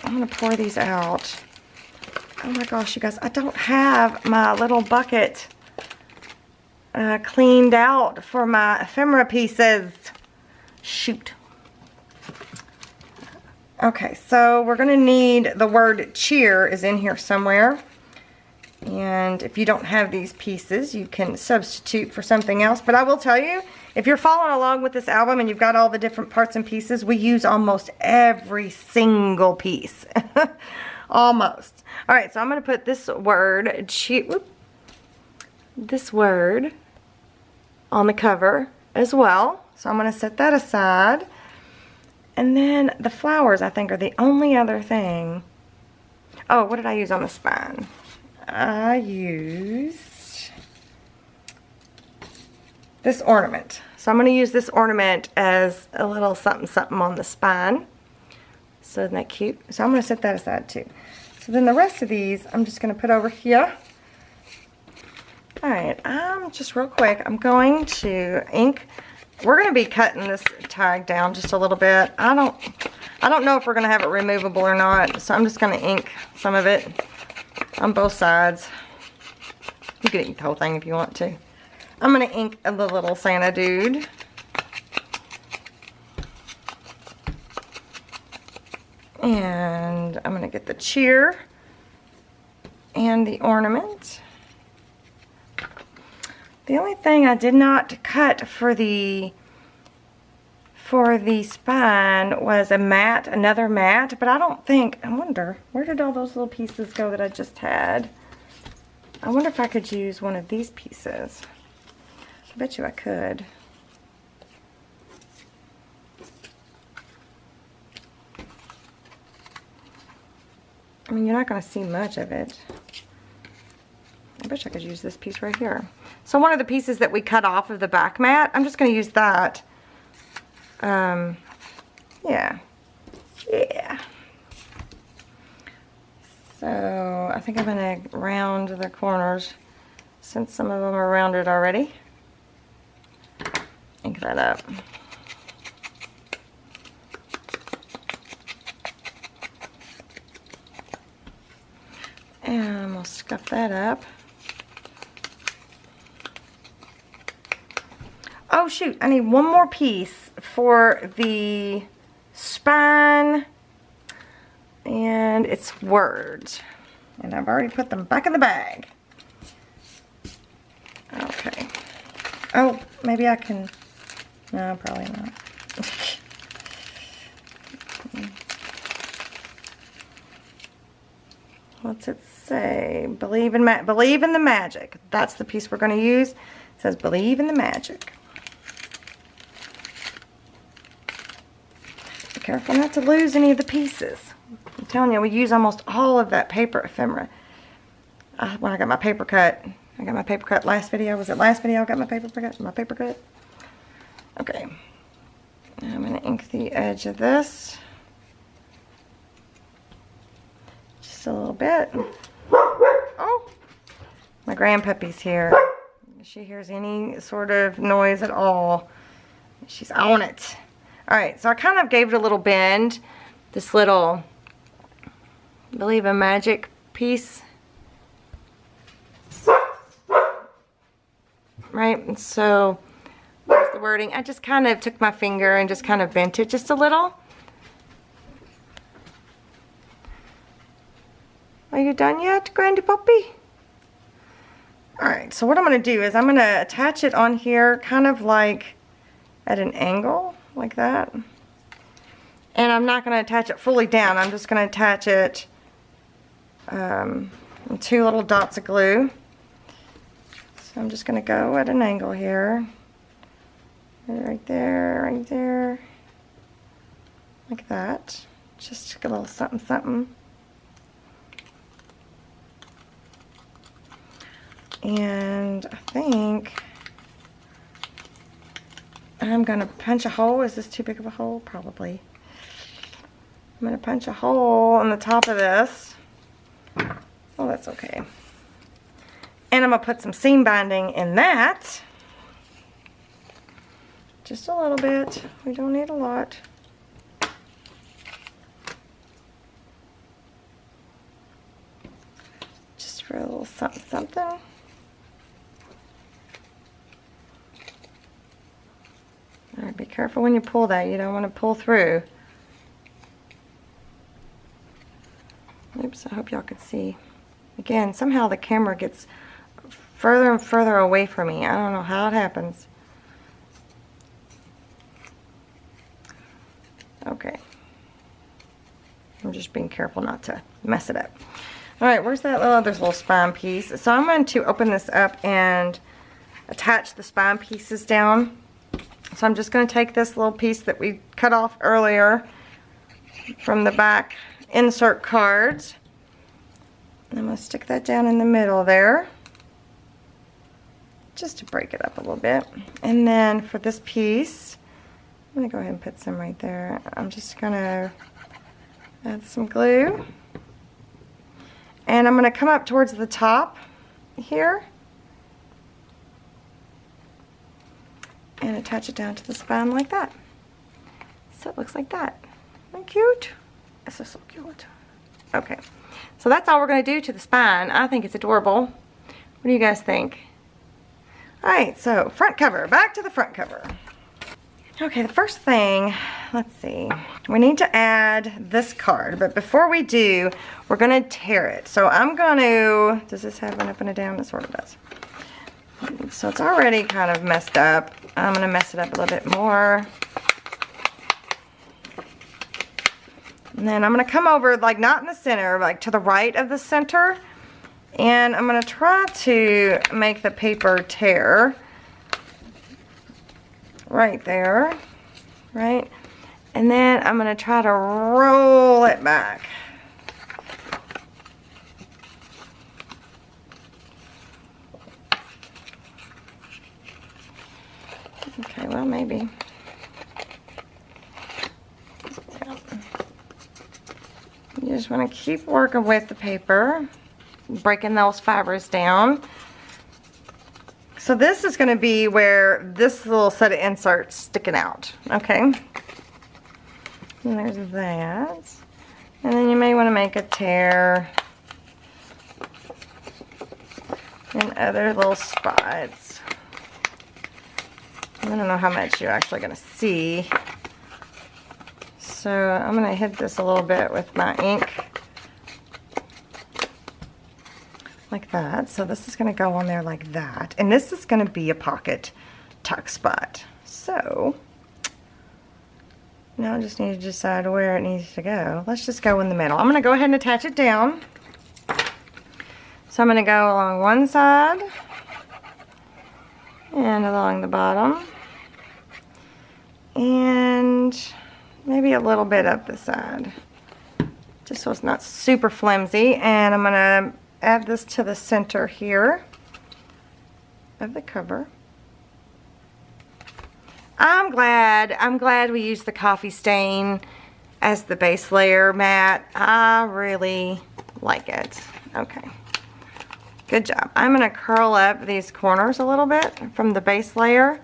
A: I'm going to pour these out. Oh my gosh, you guys, I don't have my little bucket cleaned out for my ephemera pieces. Shoot. Okay, so we're going to need, the word cheer is in here somewhere. And if you don't have these pieces, you can substitute for something else. But I will tell you, if you're following along with this album and you've got all the different parts and pieces, we use almost every single piece. Almost. Alright, so I'm going to put this word, this word on the cover as well. So I'm going to set that aside. And then the flowers, I think, are the only other thing. Oh, what did I use on the spine? I used this ornament. So I'm going to use this ornament as a little something something on the spine. So isn't that cute? So I'm going to set that aside too. So then the rest of these I'm just going to put over here. Alright, just real quick, I'm going to ink. We're going to be cutting this tag down just a little bit. I I don't know if we're going to have it removable or not, so I'm just going to ink some of it on both sides. You can ink the whole thing if you want to. I'm going to ink the little Santa dude. And I'm going to get the cheer and the ornament. The only thing I did not cut for the spine was a mat, another mat, but I don't think, I wonder, where did all those little pieces go that I just had? I wonder if I could use one of these pieces. I bet you I could. I mean, you're not going to see much of it. I bet you I could use this piece right here. So one of the pieces that we cut off of the back mat, I'm just going to use that. Yeah. So I think I'm going to round the corners since some of them are rounded already. Ink that up. And we'll scuff that up. Oh shoot, I need one more piece for the spine, and it's words. And I've already put them back in the bag. Okay. Oh, maybe I can, no, probably not. What's it say? Believe in the magic. That's the piece we're going to use. It says believe in the magic. Be careful not to lose any of the pieces. I'm telling you, we use almost all of that paper ephemera. When I got my paper cut, I got my paper cut last video. Was it last video I got my paper cut? My paper cut? Okay. I'm going to ink the edge of this. Just a little bit. Oh, my grandpuppy's here. If she hears any sort of noise at all, she's on it. Alright, so I kind of gave it a little bend. This little believe in magic piece. Right, and so there's the wording. I just kind of took my finger and just kind of bent it just a little. Are you done yet, Grandy Puppy? Alright, so what I'm going to do is I'm going to attach it on here kind of like at an angle, like that. And I'm not going to attach it fully down. I'm just going to attach it in 2 little dots of glue. So I'm just going to go at an angle here. Right there, like that. Just a little something, something. And I think I'm going to punch a hole. Is this too big of a hole? Probably. I'm going to punch a hole on the top of this. Oh, that's okay. And I'm going to put some seam binding in that. Just a little bit. We don't need a lot. Just for a little something, something. Alright, be careful when you pull that. You don't want to pull through. Oops, I hope y'all could see. Again, somehow the camera gets further and further away from me. I don't know how it happens. Okay. I'm just being careful not to mess it up. Alright, where's that other little spine piece? So I'm going to open this up and attach the spine pieces down. So I'm just going to take this little piece that we cut off earlier from the back insert cards. And I'm going to stick that down in the middle there, just to break it up a little bit. And then for this piece, I'm going to go ahead and put some right there. I'm just going to add some glue. And I'm going to come up towards the top here and attach it down to the spine like that. So it looks like that. cute? This is so cute. Okay, so that's all we're going to do to the spine. I think it's adorable. What do you guys think? Alright, so front cover. Back to the front cover. Okay, the first thing, let's see. We need to add this card, but before we do, we're going to tear it. So I'm going to, does this have an up and a down? It sort of does. So it's already kind of messed up. I'm going to mess it up a little bit more. And then I'm going to come over, like not in the center, like to the right of the center. And I'm going to try to make the paper tear right there, right? And then I'm going to try to roll it back. Okay, well, maybe. You just want to keep working with the paper, breaking those fibers down. So this is going to be where this little set of inserts sticking out, okay? And there's that. And then you may want to make a tear in other little spots. I don't know how much you're actually going to see. So I'm going to hit this a little bit with my ink. Like that. So this is going to go on there like that. And this is going to be a pocket tuck spot. So now I just need to decide where it needs to go. Let's just go in the middle. I'm going to go ahead and attach it down. So I'm going to go along one side and along the bottom. And maybe a little bit up the side. Just so it's not super flimsy. And I'm going to add this to the center here of the cover. I'm glad we used the coffee stain as the base layer matte. I really like it. Okay, good job. I'm going to curl up these corners a little bit from the base layer.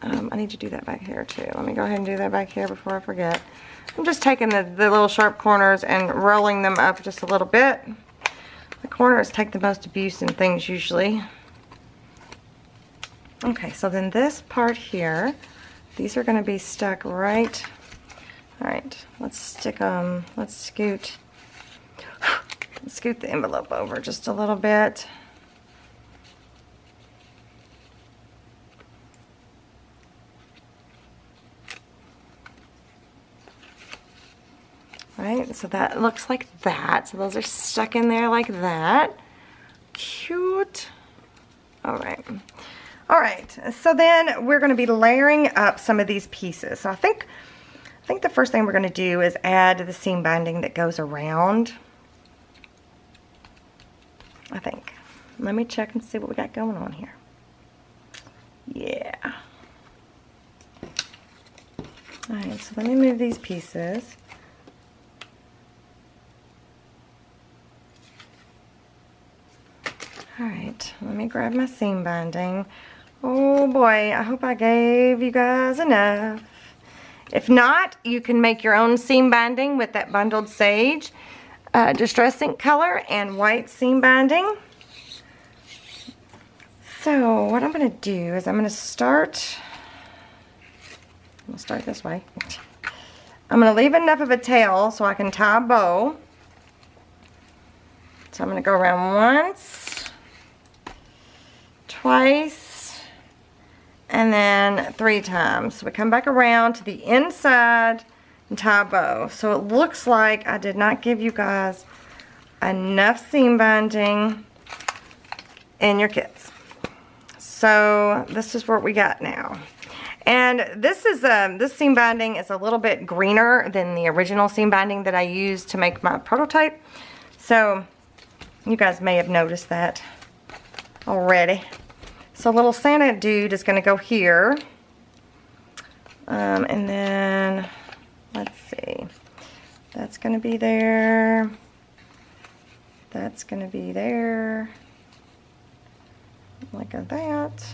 A: I need to do that back here too. Let me go ahead and do that back here before I forget. I'm just taking the little sharp corners and rolling them up just a little bit. The corners take the most abuse in things usually. Okay, so then this part here, these are going to be stuck right. Alright, let's stick them, let's scoot the envelope over just a little bit. Right, so that looks like that. So those are stuck in there like that. Cute. Alright. Alright, so then we're going to be layering up some of these pieces. So I think the first thing we're going to do is add the seam binding that goes around. I think. Let me check and see what we got going on here. Yeah. Alright, so let me move these pieces. Alright, let me grab my seam binding. Oh boy, I hope I gave you guys enough. If not, you can make your own seam binding with that bundled sage, distress ink color, and white seam binding. So what I'm going to do is I'm going to start this way. I'm going to leave enough of a tail so I can tie a bow. So I'm going to go around once, twice, and then 3 times. So we come back around to the inside and tie a bow. So it looks like I did not give you guys enough seam binding in your kits. So this is what we got now. And this is this seam binding is a little bit greener than the original seam binding that I used to make my prototype. So you guys may have noticed that already. So little Santa dude is going to go here. And then, let's see. That's going to be there. That's going to be there. like that.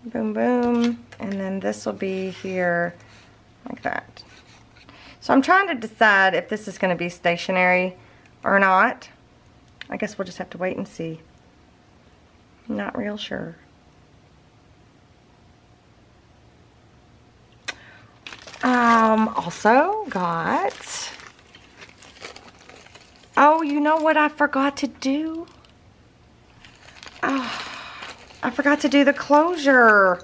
A: Boom, boom. And then this will be here like that. So I'm trying to decide if this is going to be stationary or not. I guess we'll just have to wait and see. Not real sure. Also got, oh, you know what I forgot to do? Oh, I forgot to do the closure.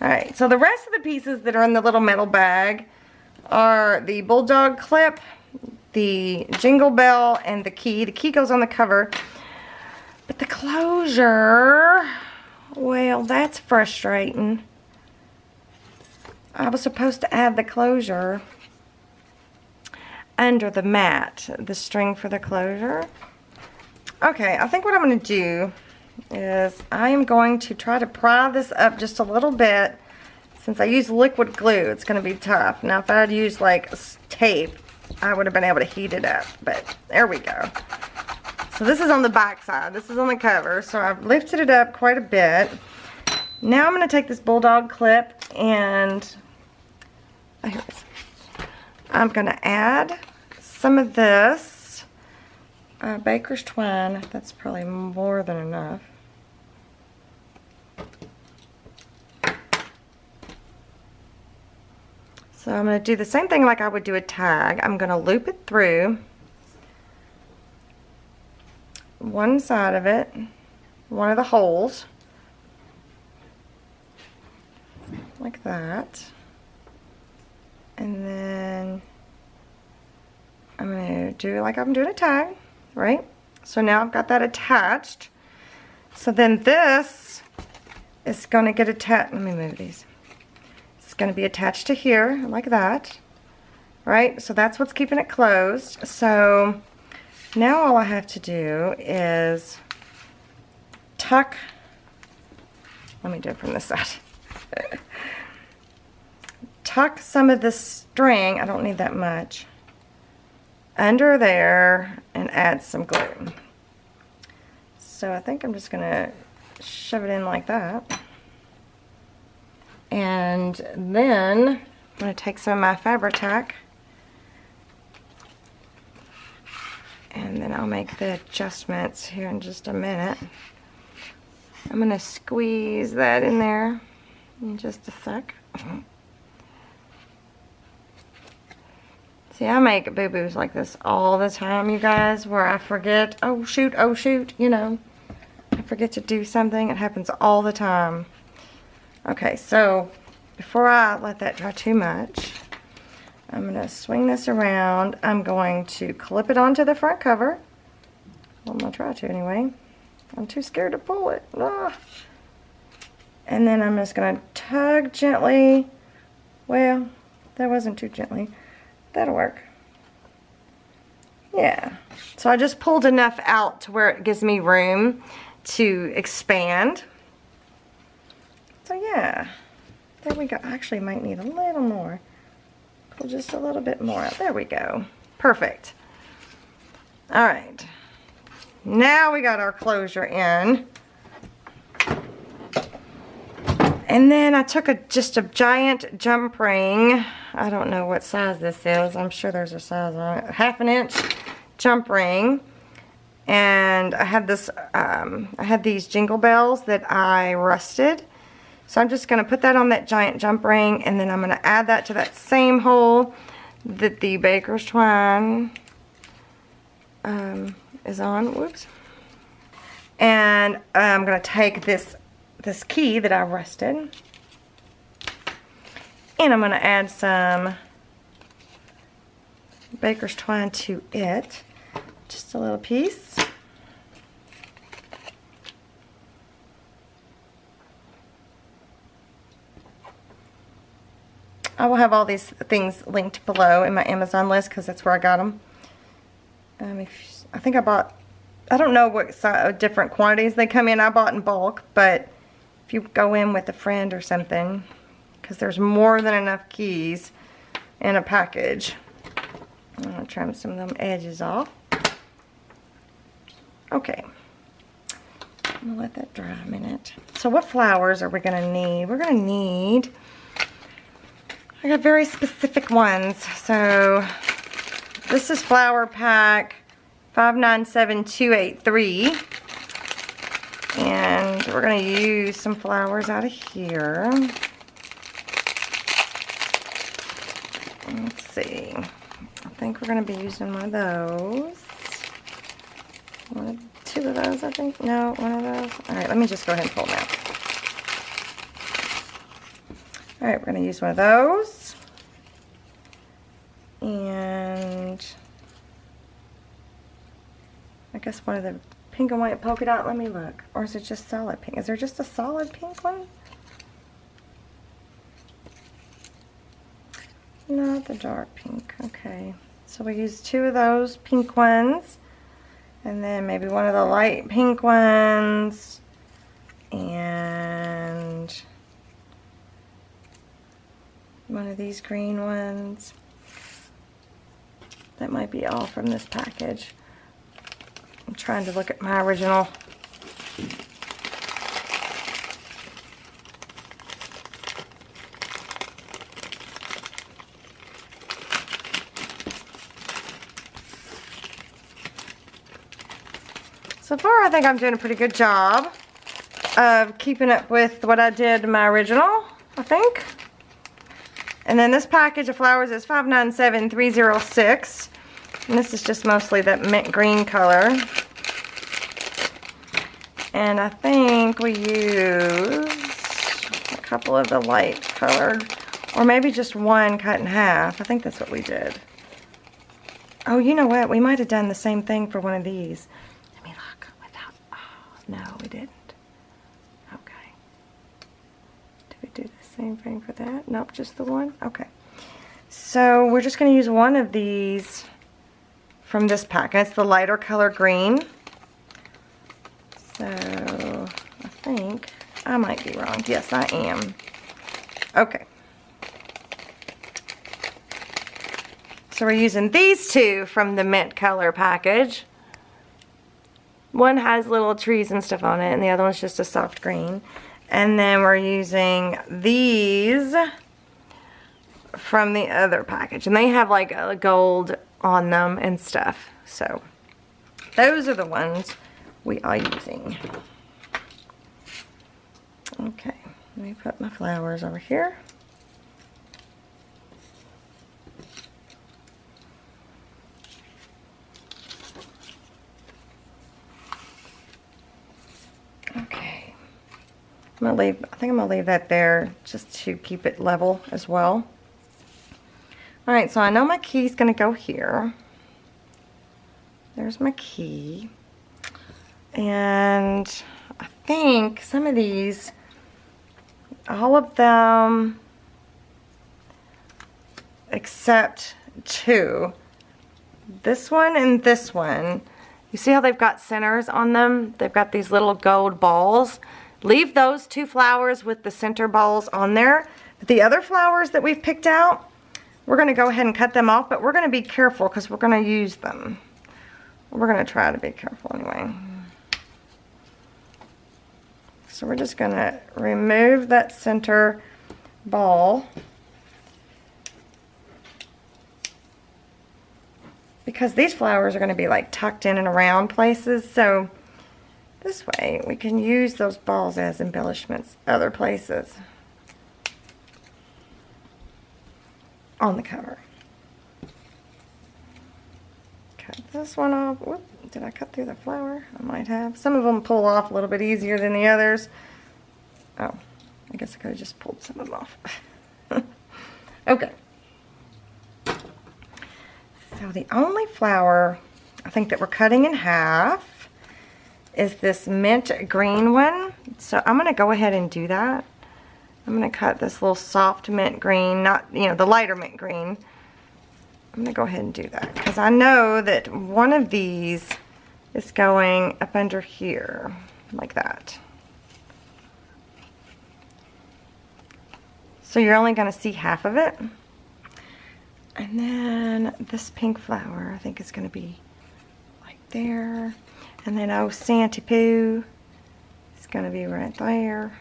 A: Alright, so the rest of the pieces that are in the little metal bag are the bulldog clip, the jingle bell, and the key. The key goes on the cover. But the closure, well, that's frustrating. I was supposed to add the closure under the mat, the string for the closure. Okay, I think what I'm going to do is I am going to try to pry this up just a little bit. Since I use liquid glue, it's going to be tough. Now, if I had used like tape, I would have been able to heat it up. But there we go. So this is on the back side. This is on the cover. So I've lifted it up quite a bit. Now I'm going to take this bulldog clip and here it is. I'm going to add some of this baker's twine. That's probably more than enough. So I'm going to do the same thing like I would do a tag. I'm going to loop it through one side of it, one of the holes, like that. And then I'm going to do it like I'm doing a tag, right? So now I've got that attached. So then this is going to get attached. Let me move these. It's going to be attached to here like that, right? So that's what's keeping it closed. So now all I have to do is tuck. Let me do it from this side. Tuck some of the string, I don't need that much, under there and add some glue. So I think I'm just going to shove it in like that. And then I'm going to take some of my Fabri-Tac and then I'll make the adjustments here in just a minute. I'm going to squeeze that in there in just a sec. See, I make boo-boos like this all the time, you guys, where I forget, oh shoot, you know, I forget to do something. It happens all the time. Okay, so before I let that dry too much, I'm going to swing this around. I'm going to clip it onto the front cover. Well, I'm going to try to anyway. I'm too scared to pull it. Ah. And then I'm just going to tug gently. Well, that wasn't too gently. That'll work. Yeah. So I just pulled enough out to where it gives me room to expand. So yeah. There we go. I actually might need a little more. Pull just a little bit more out. There we go. Perfect. Alright. Now we got our closure in. And then I took just a giant jump ring. I don't know what size this is. I'm sure there's a size on it. 1/2 inch jump ring. And I had this. I had these jingle bells that I rusted. So I'm just going to put that on that giant jump ring, and then I'm going to add that to that same hole that the baker's twine is on. Whoops. And I'm going to take this key that I rusted, and I'm going to add some baker's twine to it. Just a little piece. I will have all these things linked below in my Amazon list because that's where I got them. I think I bought, I don't know what different quantities they come in. I bought in bulk, but if you go in with a friend or something, because there's more than enough keys in a package. I'm going to trim some of them edges off. Okay. I'm gonna let that dry a minute. So what flowers are we gonna need? We're gonna need, I got very specific ones. So this is flower pack 597283. And we're gonna use some flowers out of here. Let's see. I think we're gonna be using one of those. Two of those, I think. No, one of those. All right, let me just go ahead and pull them out. All right, we're going to use one of those. And I guess one of the pink and white polka dot. Let me look. Or is it just solid pink? Is there just a solid pink one? Not the dark pink. Okay. So we use two of those pink ones. And then maybe one of the light pink ones. And one of these green ones. That might be all from this package. I'm trying to look at my original. So far, I think I'm doing a pretty good job of keeping up with what I did in my original, I think. And then this package of flowers is 597306. And this is just mostly that mint green color. And I think we use a couple of the light colored, or maybe just one cut in half. I think that's what we did. Oh, you know what? We might have done the same thing for one of these. No, we didn't. Okay. Did we do the same thing for that? Nope, just the one? Okay. So we're just going to use one of these from this pack. And it's the lighter color green. So I think I might be wrong. Yes, I am. Okay. So we're using these two from the mint color package. One has little trees and stuff on it, and the other one's just a soft green. And then we're using these from the other package. And they have like a gold on them and stuff. So those are the ones we are using. Okay, let me put my flowers over here. Okay, I think I'm gonna leave that there just to keep it level as well. All right, so I know my key's gonna go here. There's my key. And I think some of these, all of them except two, this one and this one, you see how they've got centers on them? They've got these little gold balls. Leave those two flowers with the center balls on there. But the other flowers that we've picked out, we're going to go ahead and cut them off, but we're going to be careful because we're going to use them. We're going to try to be careful anyway. So we're just going to remove that center ball. Because these flowers are going to be like tucked in and around places, so this way we can use those balls as embellishments other places on the cover. Cut this one off. Whoop, did I cut through the flower? I might have. Some of them pull off a little bit easier than the others. Oh, I guess I could have just pulled some of them off. Okay. So the only flower I think that we're cutting in half is this mint green one. So I'm going to go ahead and do that. I'm going to cut this little soft mint green, not, you know, the lighter mint green. I'm going to go ahead and do that because I know that one of these is going up under here like that. So you're only going to see half of it. And then this pink flower, I think is going to be like there. And then, oh, Santa Poo going to be right there,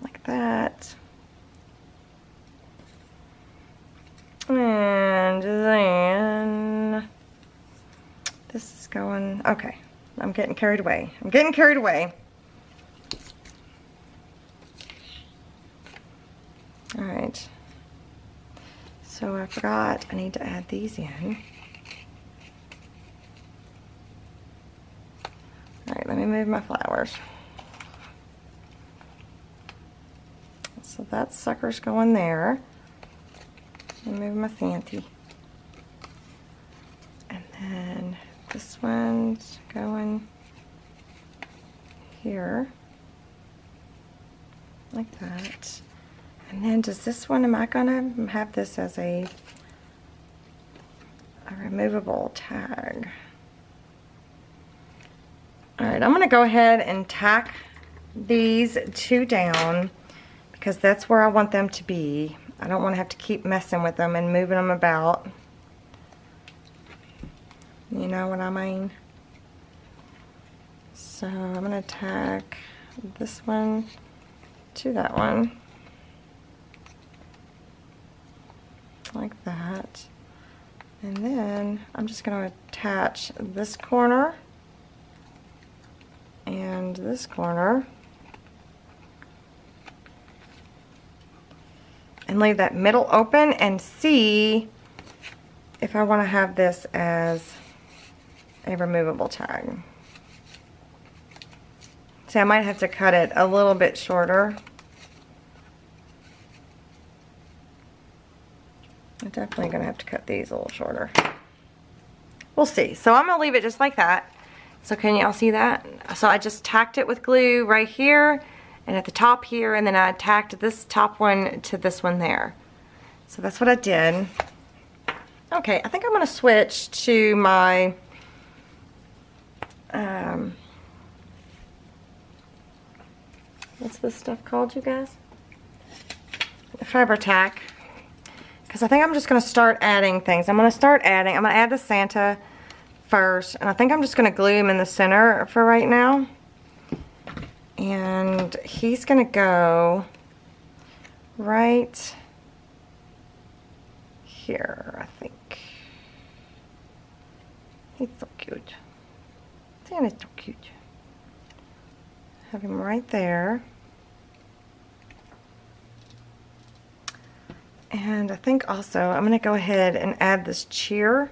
A: like that. And then this is going, okay, I'm getting carried away. I'm getting carried away. All right. So I forgot I need to add these in. All right, let me move my flowers. So that sucker's going there. Move my Santee. And then this one's going here, like that. And then does this one, am I gonna have this as a removable tag? All right, I'm gonna go ahead and tack these two down because that's where I want them to be. I don't want to have to keep messing with them and moving them about. You know what I mean? So I'm going to tack this one to that one. Like that. And then I'm just going to attach this corner and this corner. And leave that middle open and see if I want to have this as a removable tag. See, I might have to cut it a little bit shorter. I'm definitely going to have to cut these a little shorter. We'll see. So I'm going to leave it just like that. So can y'all see that? So I just tacked it with glue right here and at the top here, and then I tacked this top one to this one there. So that's what I did. Okay, I think I'm going to switch to my what's this stuff called, you guys? The fiber tack. Because I think I'm just going to start adding things. I'm going to add the Santa first, and I think I'm just going to glue him in the center for right now. And he's going to go right here, I think. He's so cute. Santa's so cute. Have him right there. And I think also I'm going to go ahead and add this cheer.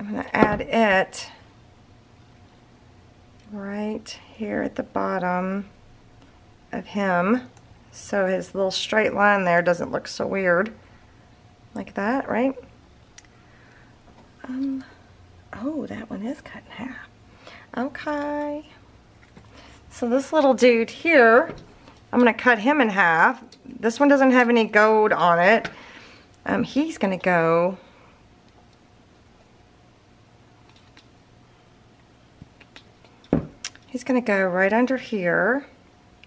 A: I'm going to add it right here at the bottom of him, so his little straight line there doesn't look so weird. Like that, right? Oh, that one is cut in half. Okay. So this little dude here, I'm going to cut him in half. This one doesn't have any gold on it. He's going to go right under here,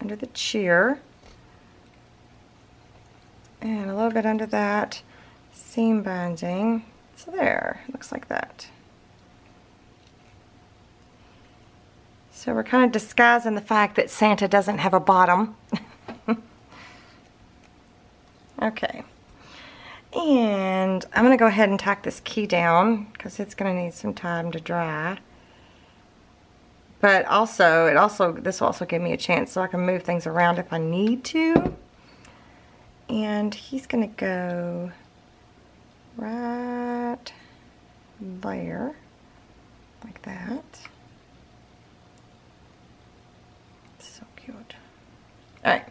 A: under the cheer, and a little bit under that seam binding. So there, looks like that. So we're kind of disguising the fact that Santa doesn't have a bottom. Okay. And I'm going to go ahead and tack this key down because it's going to need some time to dry. But also, this will also give me a chance so I can move things around if I need to. And he's going to go right there, like that. So cute. Alright,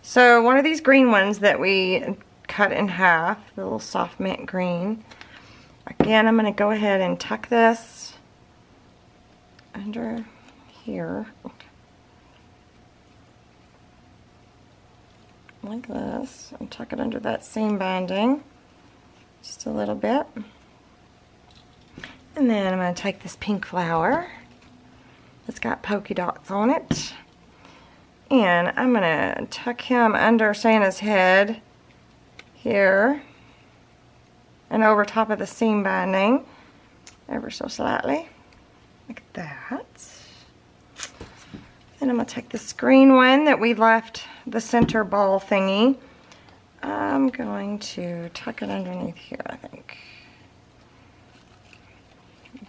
A: so one of these green ones that we cut in half, the little soft mint green. Again, I'm going to go ahead and tuck this under here, like this, and tuck it under that seam binding just a little bit. And then I'm going to take this pink flower that's got polka dots on it, and I'm going to tuck him under Santa's head here and over top of the seam binding ever so slightly, like that. Then I'm going to take this green one that we left the center ball thingy. I'm going to tuck it underneath here, I think.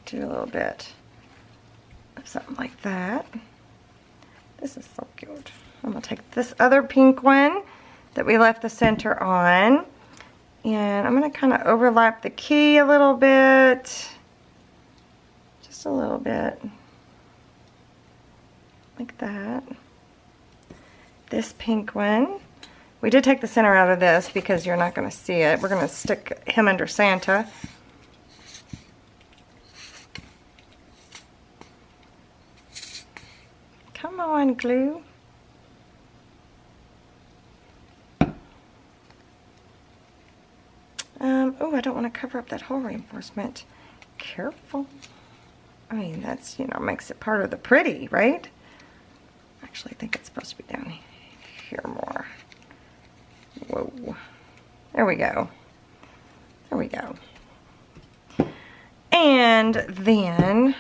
A: Do a little bit of something like that. This is so cute. I'm going to take this other pink one that we left the center on, and I'm going to kind of overlap the key a little bit. Just a little bit. Like that. This pink one. We did take the center out of this because you're not going to see it. We're going to stick him under Santa. Come on, glue. Oh, I don't want to cover up that hole reinforcement. Careful. I mean, that's, you know, makes it part of the pretty, right? Actually, I think it's supposed to be down here more. Whoa. There we go. There we go. And then,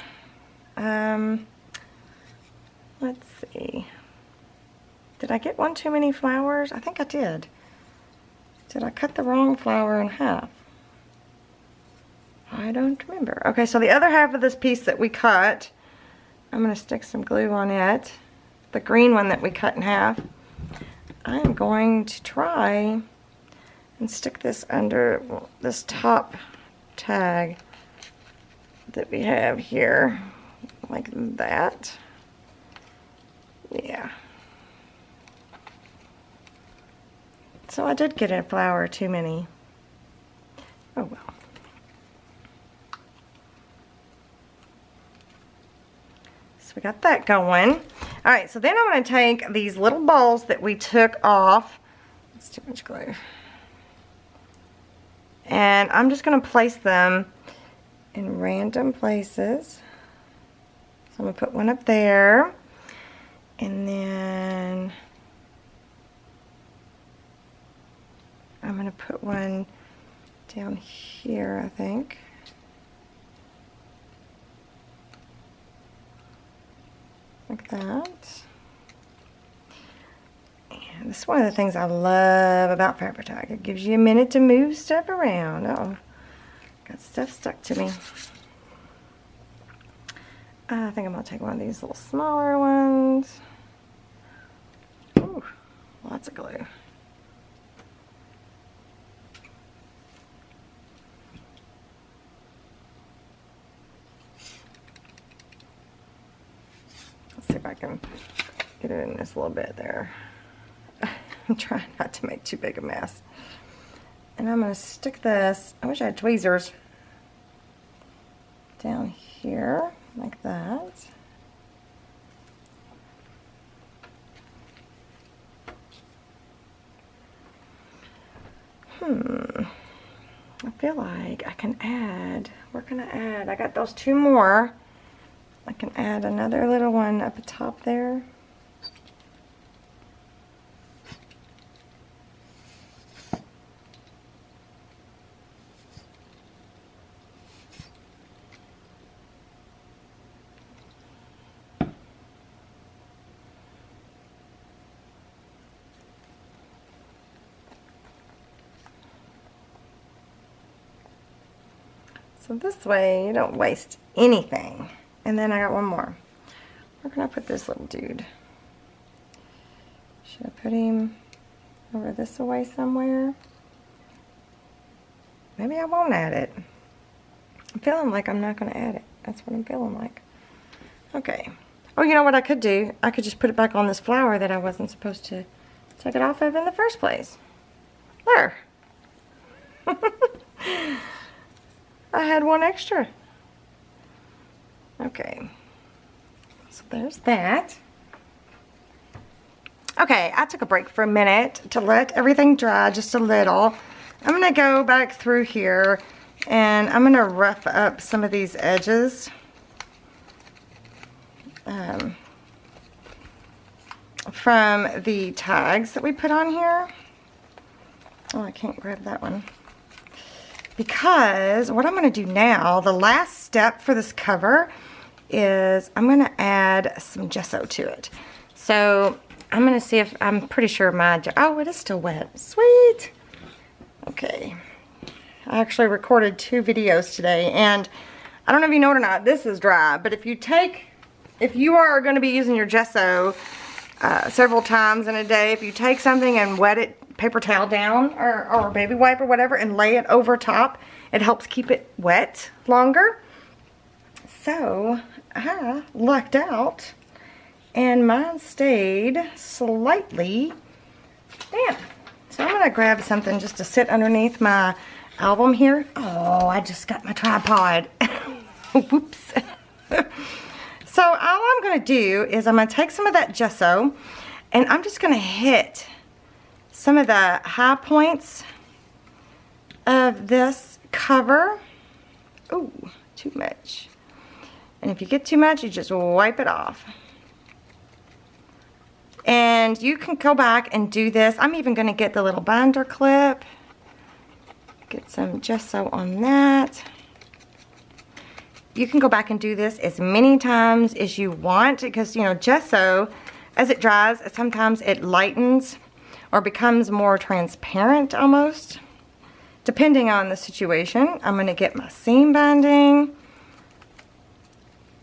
A: let's see. Did I get one too many flowers? I think I did. Did I cut the wrong flower in half? I don't remember. Okay, so the other half of this piece that we cut, I'm going to stick some glue on it. The green one that we cut in half. I am going to try and stick this under this top tag that we have here, like that. Yeah. So I did get a flower too many. Oh well. So we got that going. Alright, so then I'm going to take these little balls that we took off. That's too much glue. And I'm just going to place them in random places. So I'm going to put one up there. And then I'm going to put one down here, I think. Like that. And this is one of the things I love about Fabri-Tac. It gives you a minute to move stuff around. Uh-oh. Got stuff stuck to me. I think I'm going to take one of these little smaller ones. Ooh, lots of glue. Let's see if I can get it in this little bit there. I'm trying not to make too big a mess. And I'm going to stick this, I wish I had tweezers, down here like that. I feel like I can add, we're going to add, I got those two more. I can add another little one up the top there. So this way you don't waste anything. And then I got one more. Where can I put this little dude? Should I put him over this away somewhere? Maybe I won't add it. I'm feeling like I'm not going to add it. That's what I'm feeling like. Okay. Oh, you know what I could do? I could just put it back on this flower that I wasn't supposed to take it off of in the first place. There. I had one extra. Okay. So there's that. Okay, I took a break for a minute to let everything dry just a little. I'm going to go back through here and I'm going to rough up some of these edges. From the tags that we put on here. Oh, I can't grab that one. Because what I'm going to do now, the last step for this cover is I'm going to add some gesso to it. So I'm going to see if, I'm pretty sure my, oh, it is still wet. Sweet. Okay. I actually recorded 2 videos today, and I don't know if you know it or not, this is dry, but if you are going to be using your gesso several times in a day, if you take something and wet it, paper towel down, or a baby wipe or whatever, and lay it over top, it helps keep it wet longer. So I lucked out, and mine stayed slightly damp. So I'm going to grab something just to sit underneath my album here. Oh, I just got my tripod. Whoops. So all I'm going to do is I'm going to take some of that gesso, and I'm just going to hit some of the high points of this cover. Ooh, too much. And if you get too much, you just wipe it off. And you can go back and do this. I'm even going to get the little binder clip. Get some gesso on that. You can go back and do this as many times as you want, because, you know, gesso, as it dries, sometimes it lightens or becomes more transparent almost, depending on the situation. I'm going to get my seam binding.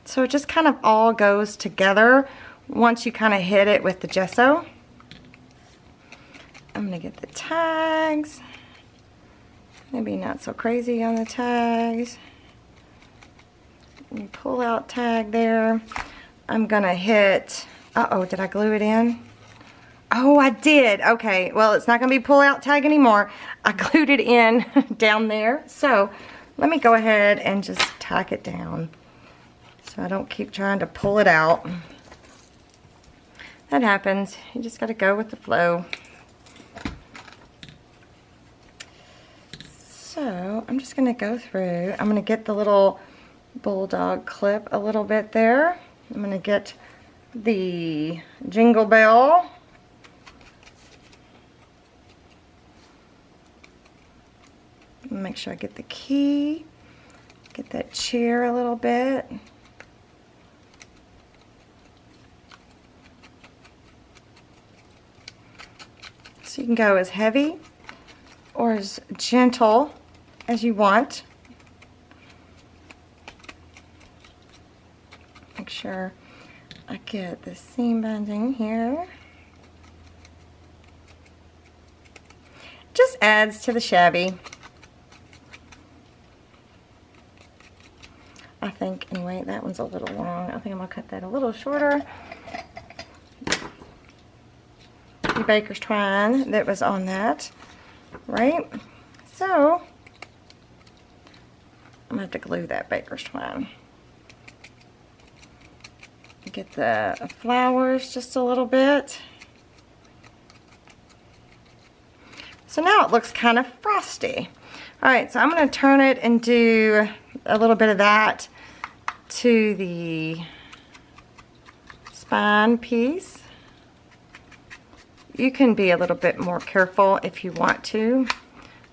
A: So it just kind of all goes together once you kind of hit it with the gesso. I'm going to get the tags. Maybe not so crazy on the tags. Pull out tag there. I'm going to hit, uh-oh, did I glue it in? Oh, I did. Okay, well, it's not going to be pull out tag anymore. I glued it in down there. So let me go ahead and just tack it down so I don't keep trying to pull it out. That happens. You just got to go with the flow. So I'm just going to go through. I'm going to get the little bulldog clip a little bit there. I'm going to get the jingle bell. Make sure I get the key. Get that chair a little bit. So you can go as heavy or as gentle as you want. Make sure I get the seam binding here. Just adds to the shabby. I think, anyway, that one's a little long. I think I'm going to cut that a little shorter. The baker's twine that was on that, right? So, I'm going to have to glue that baker's twine. Get the flowers just a little bit. So now it looks kind of frosty. Alright, so I'm going to turn it and do a little bit of that to the spine piece. You can be a little bit more careful if you want to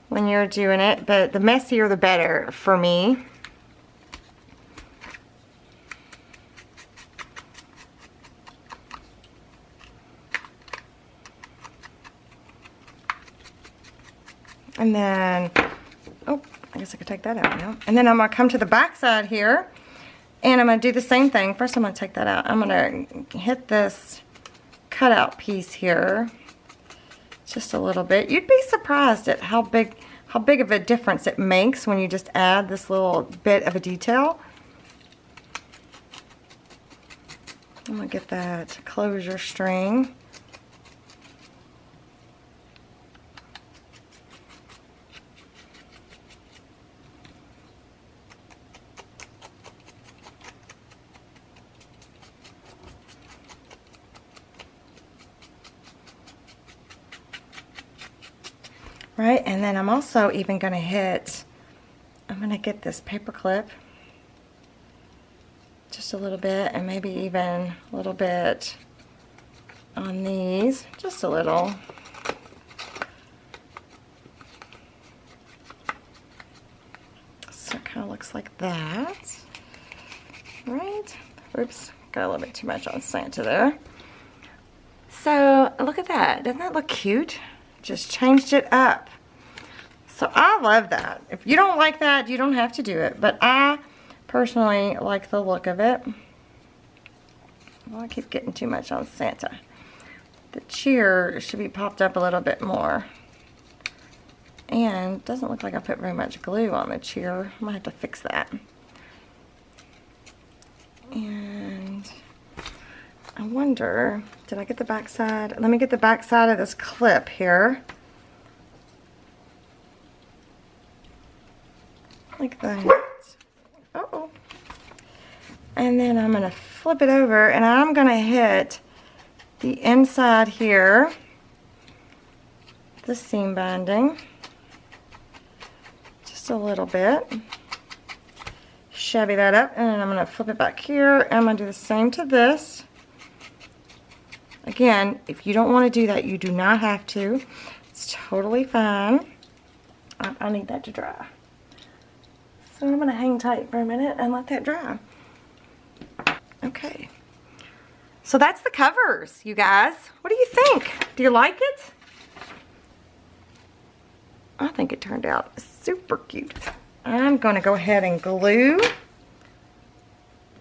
A: when you're doing it, but the messier the better for me. And then, oh, I guess I could take that out now. And then I'm going to come to the back side here, and I'm going to do the same thing. First, I'm going to take that out. I'm going to hit this cutout piece here just a little bit. You'd be surprised at how big of a difference it makes when you just add this little bit of a detail. I'm going to get that closure string. Right, and then I'm also even going to hit, I'm going to get this paper clip just a little bit, and maybe even a little bit on these, just a little. So it kind of looks like that, right? Oops, got a little bit too much on Santa there. So look at that. Doesn't that look cute? Just changed it up. So I love that. If you don't like that, you don't have to do it. But I personally like the look of it. Well, I keep getting too much on Santa. The cheer should be popped up a little bit more. And it doesn't look like I put very much glue on the cheer. I might have to fix that. And I wonder, did I get the back side? Let me get the back side of this clip here. Like that. Uh-oh. And then I'm going to flip it over and I'm going to hit the inside here, the seam binding, just a little bit. Shabby that up, and then I'm going to flip it back here. I'm going to do the same to this. Again, if you don't want to do that, you do not have to. It's totally fine. I need that to dry. So I'm going to hang tight for a minute and let that dry. Okay. So that's the covers, you guys. What do you think? Do you like it? I think it turned out super cute. I'm going to go ahead and glue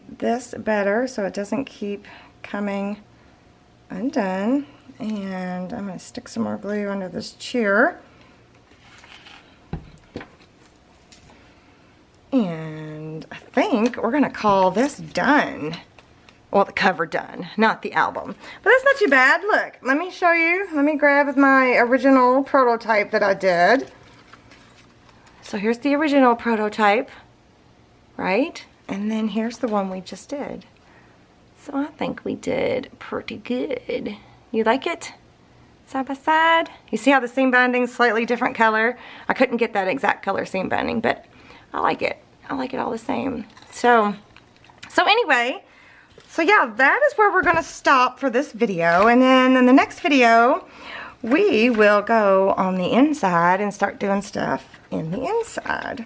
A: this better so it doesn't keep coming undone. And I'm going to stick some more glue under this cheer. And I think we're going to call this done. Well, the cover done, not the album. But that's not too bad. Look, let me show you. Let me grab my original prototype that I did. So here's the original prototype, right? And then here's the one we just did. So I think we did pretty good. You like it? Side by side? You see how the seam binding's slightly different color? I couldn't get that exact color seam binding, but I like it. I like it all the same. So anyway, so yeah, that is where we're gonna stop for this video. And then in the next video, we will go on the inside and start doing stuff in the inside.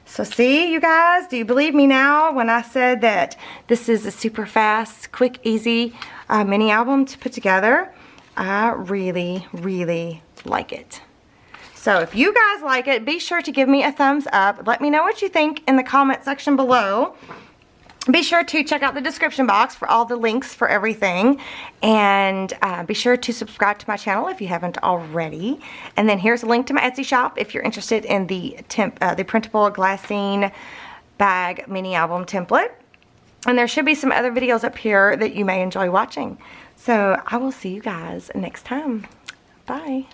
A: So see, you guys, do you believe me now when I said that this is a super fast, quick, easy mini album to put together? I really, really like it. So if you guys like it, be sure to give me a thumbs up. Let me know what you think in the comment section below. Be sure to check out the description box for all the links for everything. And be sure to subscribe to my channel if you haven't already. And then here's a link to my Etsy shop if you're interested in the printable Glassine bag mini album template. And there should be some other videos up here that you may enjoy watching. So I will see you guys next time. Bye.